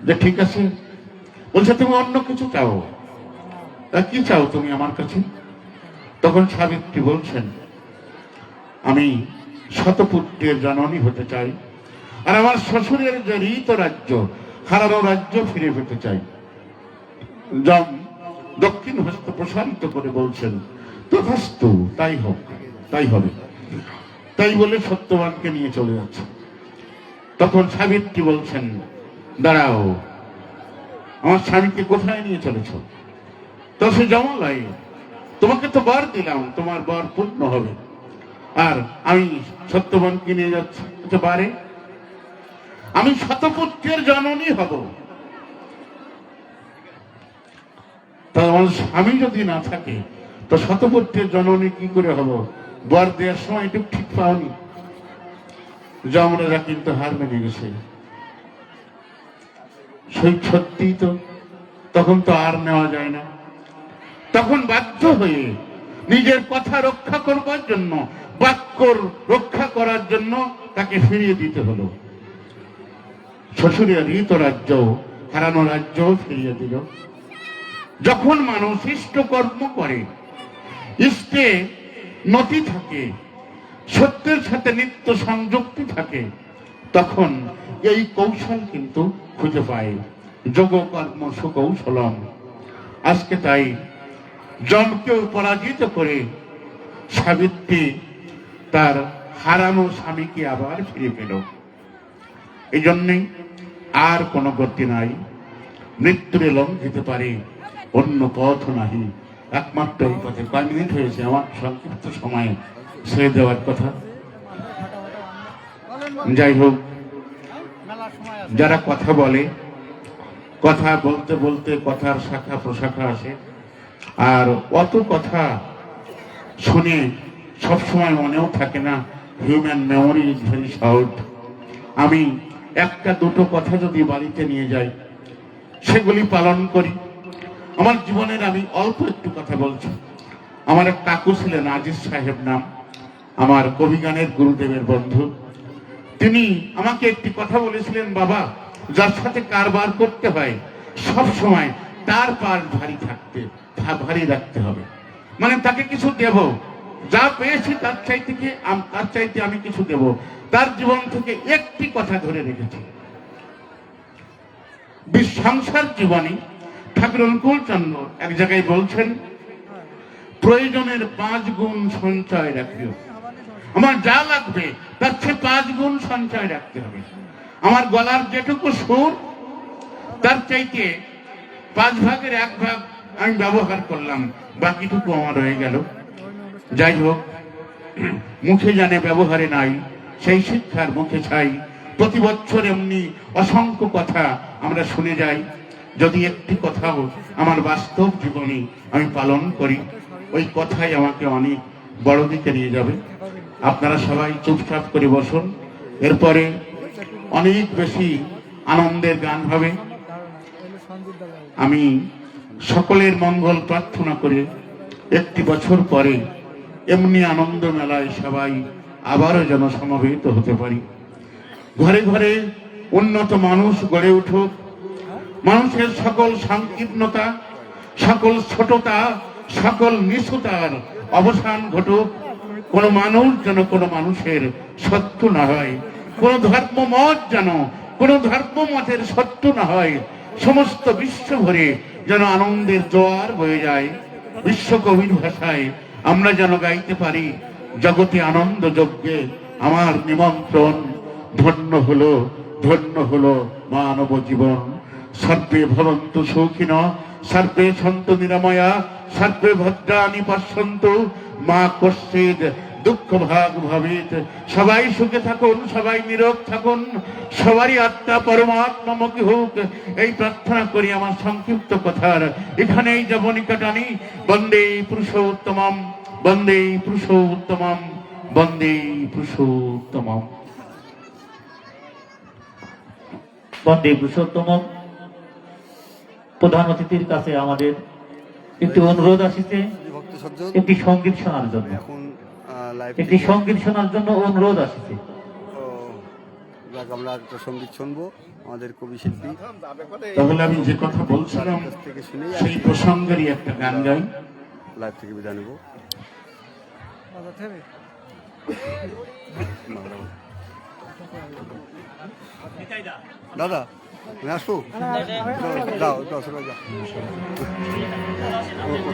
যে ঠিক আছে। বলছে তুমি অন্য কিছু চাও। তা কি চাও তুমি আমার কাছে? তখন সাবিত্রী বলছেন, আমি শতপুত্রের জননী হতে চাই, আর আমার শ্বশুরের যে ঋত রাজ্য, হারানো রাজ্য ফিরে পেতে চাই। যম দক্ষিণ হস্ত প্রসারিত করে বলছেন, তথাস্তু, তাই হোক, তাই হবে। তাই বলে সত্যবানকে নিয়ে চলে যাচ্ছে। তখন সাবিত্রী বলছেন, দাঁড়াও, আমার স্বামীকে কোথায় নিয়ে চলেছ? তো সে জমালয়, তোমাকে তো বর দিলাম, তোমার বর পূর্ণ হবে, আর আমি সত্যবানকে নিয়ে যাচ্ছি। বারে, আমি শতপুত্রের জননী হব, তা আমার স্বামী যদি না থাকে তো শতপুত্রের জননী কি করে হব? বর দেওয়ার সময় একটু ঠিক পাওনি। যমরাজা কিন্তু হার মেনে গেছে। সেই সত্যি তো, তখন তো আর নেওয়া যায় না। তখন বাধ্য হয়ে নিজের কথা রক্ষা করবার জন্য, বাক্য রক্ষা করার জন্য তাকে ফিরিয়ে দিতে হলো। শ্বশুরের ঋত রাজ্য, হারানো রাজ্য ফিরিয়ে দিল। যখন মানুষ ইষ্ট কর্ম করে, ইষ্টে নতি থাকে, সত্যের সাথে নিত্য সংযুক্তি থাকে, তখন এই কৌশল কিন্তু খুঁজে পায়। যোগ কর্ম সুকৌশলম। আজকে তাই যমকেও পরাজিত করে সাবিত্রী তার হারানো স্বামীকে আবার ফিরে পেল। এই জন্যেই আর কোনো গতি নাই, মৃত্যুরে লঙ্ঘিতে পারে অন্য পথ নাহি, একমাত্র এই পথে। কয় মিনিট হয়েছে আমার সংক্ষিপ্ত সময়ে ছেড়ে দেওয়ার কথা। যাই হোক, যারা কথা বলে, কথা বলতে বলতে কথার শাখা প্রশাখা আসে, আর অত কথা শুনে সবসময় মনেও থাকে না। Human memory is very short. আমি একটা দুটো কথা যদি বাড়িতে নিয়ে যাই, সেগুলি পালন করি। আমার জীবনের আমি অল্প একটু কথা বলছি। আমার এক কাকু ছিলেন, আজিজ সাহেব নাম, আমার কবিগানের গুরুদেবের বন্ধু। তিনি আমাকে একটি কথা বলেছিলেন, বাবা, যার সাথে কারবার করতে হয় সব সময় তার পাশ ভারী রাখতে হবে। মানে তাকে কিছু দেব, যা পেয়েছি তার চাইতে আমি কিছু দেব। তার জীবন থেকে একটি কথা ধরে রেখেছি। সংসার জীবনী ঠাকুর অনুকূল চন্দ্র এক জায়গায় বলছেন, প্রয়োজনের 5 গুণ সঞ্চয় রাখিও। আমার যা লাগবে তার চেয়ে 5 গুণ সঞ্চয় রাখতে হবে। আমার গলার যেটুকু সুর, তার চাইতে 5 ভাগের 1 ভাগ আমি ব্যবহার করলাম, বাকিটুকু আমার হয়ে গেল। যাই হোক, মুখে জানে ব্যবহারে নাই, সেই শিক্ষার মুখে ছাই। প্রতি বছর এমনি অসংখ্য কথা আমরা শুনে যাই। যদি একটি কথাও আমার বাস্তব জীবনে আমি পালন করি, ওই কথাই আমাকে অনেক বড় দিকে নিয়ে যাবে। আপনারা সবাই চুপচাপ করে বসুন। এরপরে অনেক বেশি আনন্দের গান হবে। আমি সকলের মঙ্গল প্রার্থনা করে একটি বছর পরে এমনি আনন্দ মেলায় সবাই আবারও যেন সমবেত হতে পারি। ঘরে ঘরে উন্নত মানুষ গড়ে উঠুক, মানুষের সকল সংকীর্ণতা, সকল ছোটতা, সকল নিষ্ঠুতার অবসান ঘটুক। কোনো মানুষ যেন কোনো মানুষের শত্রু না হয়, কোনো ধর্মমত যেন কোনো ধর্মমতের শত্রু না হয়। সমস্ত বিশ্ব ভরে যেন আনন্দের জোয়ার বয়ে যায়। বিশ্বকবির ভাষায় আমরা যেন গাইতে পারি, জগতে আনন্দ যজ্ঞে আমার নিমন্ত্রণ, ধন্য হলো মানব জীবন। সর্বে ভবন্তু সুখিনঃ, সর্বে সন্তু নিরাময়া, সর্বে ভদ্রাণি পশ্যন্তু, মা কশ্চিৎ দুঃখ ভাগ ভবেৎ। সবাই সুখে থাকুন, সবাই নীরব থাকুন, সবারই আত্মা পরমাত্মামুখী হোক, এই প্রার্থনা করি আমার সংক্ষিপ্ত কথার এখানেই যবনিকা টানি। বন্দে পুরুষোত্তমম, বন্দে পুরুষোত্তমম, বন্দে পুরুষোত্তমম। বন্দে পুরুষোত্তমম। প্রধান অতিথির কাছে আমাদের একটি অনুরোধ আসিছে, ভক্ত সজ্জন একটি সঙ্গীত শোনার জন্য, এখন লাইভ একটি সঙ্গীত শোনার জন্য অনুরোধ আসিছে। যাক, আমরা একটা সঙ্গীত শুনবো আমাদের কবি শিল্পী তাহলে আমি যে কথা বলছিলাম কাছ থেকে শুনেই সেই প্রসঙ্গেরই একটা গান গাই। লাইভ থেকে বিদায় নেব। দাদা আমি আসবো? যাও যাও সবাই যাও,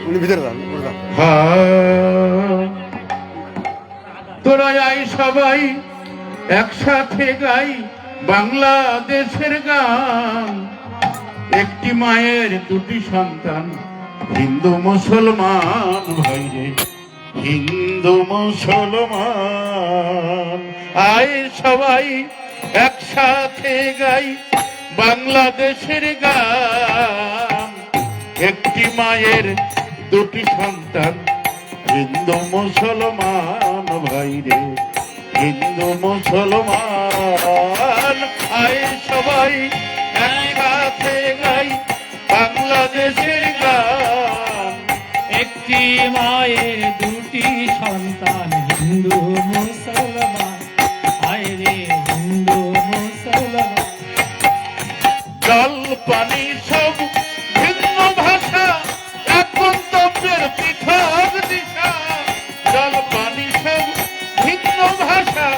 উনি ভিতরে যান, উপরে যান। তোরা আই সবাই একসাথে গাই বাংলাদেশের গান। একটি মায়ের দুটি সন্তান, হিন্দু মুসলমান ভাইরে, হিন্দু মুসলমান। আয় সবাই একসাথে গাই বাংলাদেশের গান। একটি মায়ের দুটি সন্তান, হিন্দু মুসলমান ভাইরে, হিন্দু মুসলমান। আয় সবাই একসাথে গাই বাংলাদেশের গান। একটি মায়ের দুটি সন্তান, হিন্দু মুসলমান, আইরে হিন্দু মুসলমান। জল পানি সব ভিন্ন ভাষা, এক গন্তব্যের পৃথক দিশা। জল পানি সব ভিন্ন ভাষা,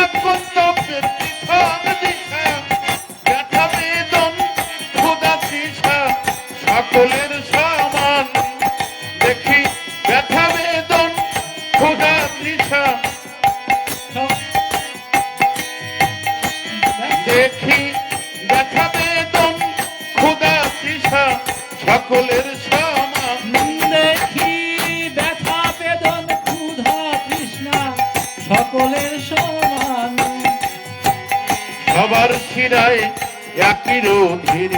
এক গন্তব্যের পৃথক দিশা। ব্যথা বেদন ক্ষুধা তৃষা সকলের সমান। দেখি ব্যথা বেদন ক্ষুধা তৃষা, দেখি ব্যথা বেদন ক্ষুধা তৃষা সকলের সমান। দেখি ব্যথা বেদন ক্ষুধা তৃষ্ণা সকলের সমান। সবার শিরায় একই রোধের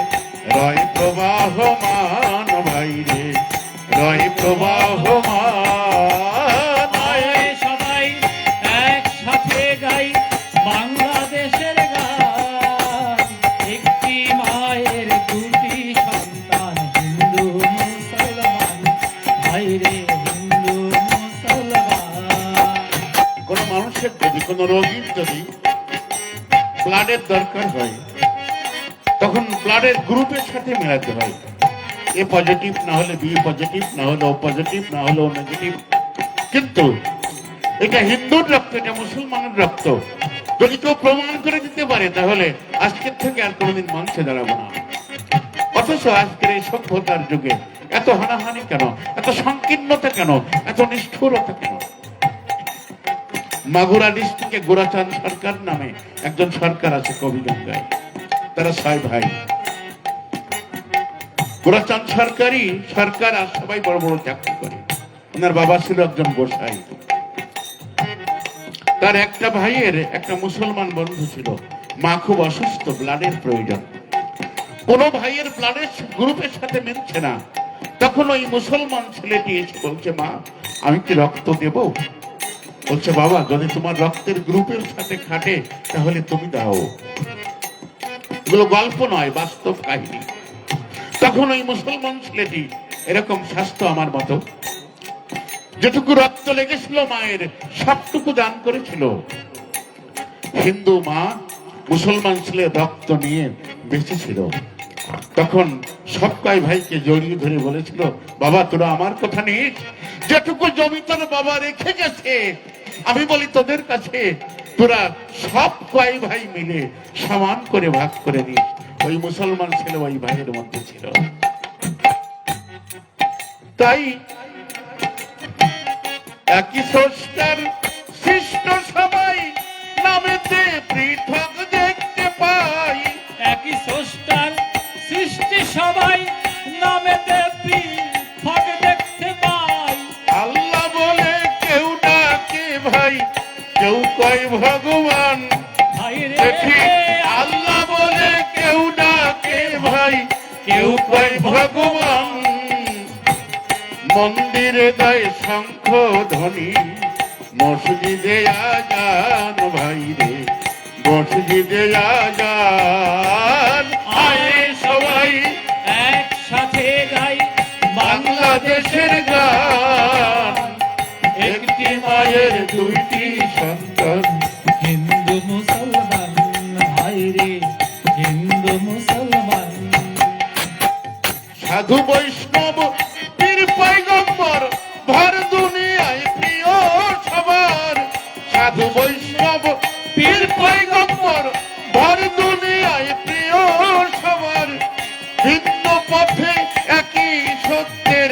রয় প্রবাহমান ভাইরে, রয় প্রবাহমান। আয় সবাই একসাথে গাই বাংলাদেশের গান। একটি মায়ের দুটি সন্তান, হিন্দু মুসলমান, আইরে হিন্দু মুসলমান। কোন মানুষের যদি, কোন রোগীর যদি ব্লাডের দরকার হয়, তখন ব্লাডের গ্রুপের সাথে মেলাতে হয়। এ পজিটিভ না হলে বি পজিটিভ, না হলে ও পজিটিভ, না হলে ও নেগেটিভ। কিন্তু এটা হিন্দুর রক্ত, এটা মুসলমানের রক্ত। যদি কেউ প্রমাণ করে দিতে পারে তাহলে আজকের থেকে আর কোনোদিন মঞ্চে দাঁড়াবো না। অথচ আজকের এই সভ্যতার যুগে এত হানাহানি কেন, এত সংকীর্ণতা কেন, এত নিষ্ঠুরতা কেন? মাগুরা ডিস্ট্রিক্টে গোরাচাঁদ সরকার নামে একজন সরকার আছে কবিগঙ্গায়। তারা 6 ভাই। গোরাচাঁদ সরকারই সরকার, আর সবাই বড় বড় চাকরি করে। ওনার বাবা ছিল একজন গোসাই। তার একটা ভাইয়ের একটা মুসলমান বন্ধু ছিল, মা খুব অসুস্থ, ব্লাডের প্রয়োজন। কোন ভাইয়ের ব্লাডের গ্রুপের সাথে মিলছে না। তখন ওই মুসলমান ছেলেটি এসে বলছে, মা আমি কি রক্ত দেব? বলছে, বাবা যদি তোমার রক্তের গ্রুপের সাথে খাটে তাহলে তুমি দাও। এগুলো গল্প নয়, বাস্তব কাহিনী। তখন ওই মুসলমান ছেলেটি এরকম স্বাস্থ্য আমার মতো, যেটুকু রক্ত লেগেছিল মায়ের সবটুকু দান করেছিল। হিন্দু মা মুসলমান ছেলে রক্ত নিয়ে বেঁচেছিল। তখন সব কয় ভাইকে জড়িয়ে ধরে বলেছিল, বাবা তোরা আমার কথা নিস, যেটুকু জমি তোর বাবা রেখে গেছে আমি বলি তোদের কাছে, তোরা সব কয় ভাই মিলে সমান করে ভাগ করে নিস। ওই মুসলমান ছেলে ওই ভাইয়ের মধ্যে ছিল। তাই একই স্রষ্টার সৃষ্ট সবাই নামেতে পৃথক দেখতে পাই। একই স্রষ্টার সৃষ্টি সবাই নামেতে পৃথক দেখতে পাই। আল্লাহ বলে কেউ ডাকে ভাই, কেউ কয় ভগবান। ভাইরে দেখি আল্লাহ বলে কেউ ডাকে ভাই, কেউ কয় ভগবান। মন্দিরে দেয় শঙ্খ ধ্বনি, মসজিদে আজান ভাইরে, মসজিদে আজান। আয় সবাই একসাথে গাই বাংলাদেশের গান। একটি মায়ের দুইটি সন্তান, হিন্দু মুসলমান, হিন্দু মুসলমান। সাধু বৈষ্ণব পীর পয়গম্বর ভর দুনিয়ায় প্রিয় সবার। সাধু বৈষ্ণব পীর পয়গম্বর ভর দুনিয়ায় প্রিয় সবার। ভিন্ন পথে একই সত্যের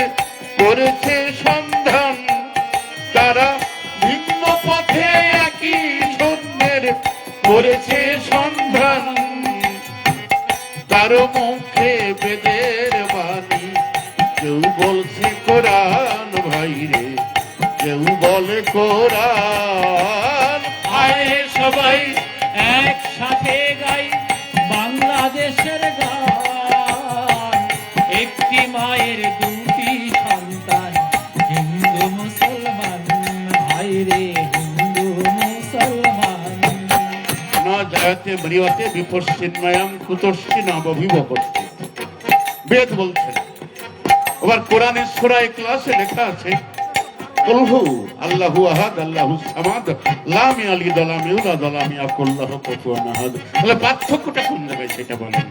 করেছে সন্ধান, তারা ভিন্ন পথে একই সত্যের করেছে সন্ধান। কারো মুখে বেদের বাণী, কেউ বলছে কোরআন ভাইরে, কেউ বলে কোরআন। আয়ে সবাই একসাথে গাই বাংলাদেশের গান, একটি মায়ের দুটি সন্তান, হিন্দু মুসলমান ভাইরে, হিন্দু মুসলমান। না যাতে বৃহতে বিপশ্চিন্ময়াম কুতশ্চিনা বভিবপস্তি, বেদ বলছেন। আবার কোরআনের সূরা ইখলাসে লেখা আছে কুলহু আল্লাহু আহাদ আল্লাহুস সামাদ লাম ইয়ালিদ ওয়া লাম ইউলাদ ওয়া লাম ইয়াকুল লাহু কুফুয়ান আহাদ। তাহলে পার্থক্যটা কোন জায়গায় সেটা বলেন।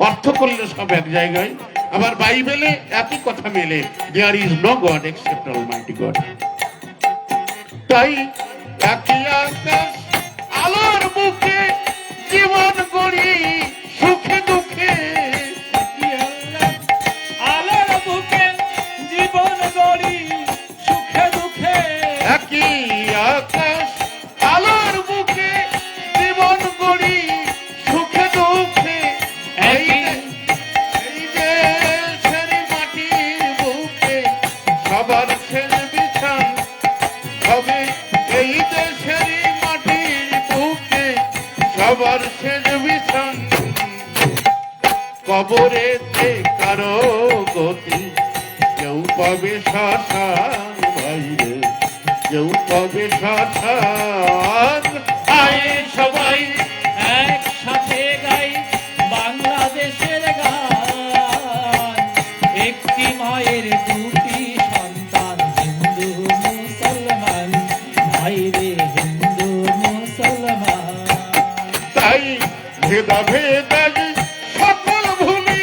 অর্থ করলে সব এক জায়গায়, আবার বাইবেলে একই কথা মেলে, there is no God except almighty God. তাই একই আকাশ আলোর বুকে জীবন গড়ি সুখে দুঃখে, আলোর বুকে জীবন গড়ি সুখে দুঃখে। একই আকাশ আলোর বুকে জীবন গড়ি সুখে দুঃখে। এই দেশের মাটির বুকে সবার শেষ বিছান হবে, এই দেশের মাটির বুকে সবার শেষ বিছান। কবরেতে কারো গতি, কেউ পাবে শ্মশান ভাইরে, কেউ পাবে শ্মশান। আয়ে সবাই একসাথে গাই বাংলাদেশের গান, একটি মায়ের দুটি সন্তান, হিন্দু মুসলমান ভাইরে, হিন্দু মুসলমান। তাই ভেদাভেদ সকল ভূমি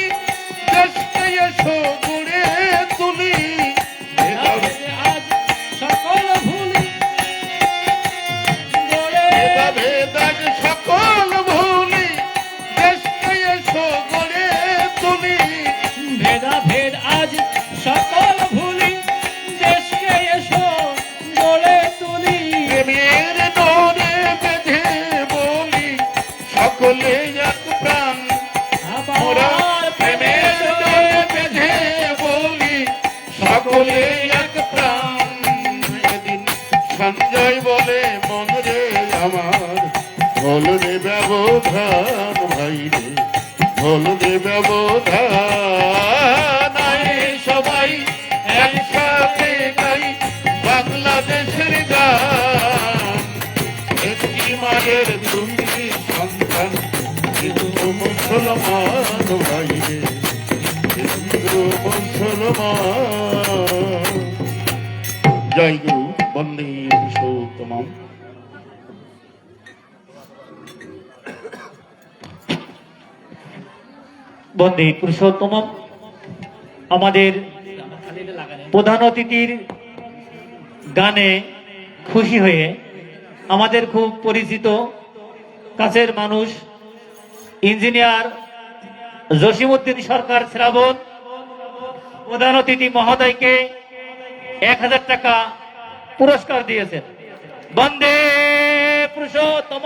দেশকে এসো গড়ে তুলি। আজ সকল ভুলি গড়ে, ভেদাভেদ সকল ভূমি দেশকে এসো গড়ে তুলি। ভেদাভেদ আজ সকল ভুলি দেশকে এসো গড়ে তুলি। প্রেমের ডোরে বেঁধে বলি সকলে এক প্রাণ। মোরা আবার প্রেমের ডোরে বেঁধে বলি সকলে এক প্রাণ। এদিন সঞ্জয় বলে মন রে আমার, ভোল রে ব্যবধান ভাইরে, ভোল রে ব্যবধান। আয়ে সবাই একসাথে গাই বাংলাদেশের গান, একটি মায়ের দুটি সন্তান, হিন্দু মুসলমান ভাইরে, হিন্দু মুসলমান। জয় গুরু, বন্দে পুরুষোত্তমম। বন্দে পুরুষোত্তম। আমাদের প্রধান অতিথির গানে খুশি হয়ে আমাদের খুব পরিচিত কাছের মানুষ ইঞ্জিনিয়ার জসিমউদ্দিন সরকার শ্রাবণ প্রধান অতিথি মহোদয়কে 1000 টাকা পুরস্কার দিয়েছেন। বন্দে পুরুষোত্তম।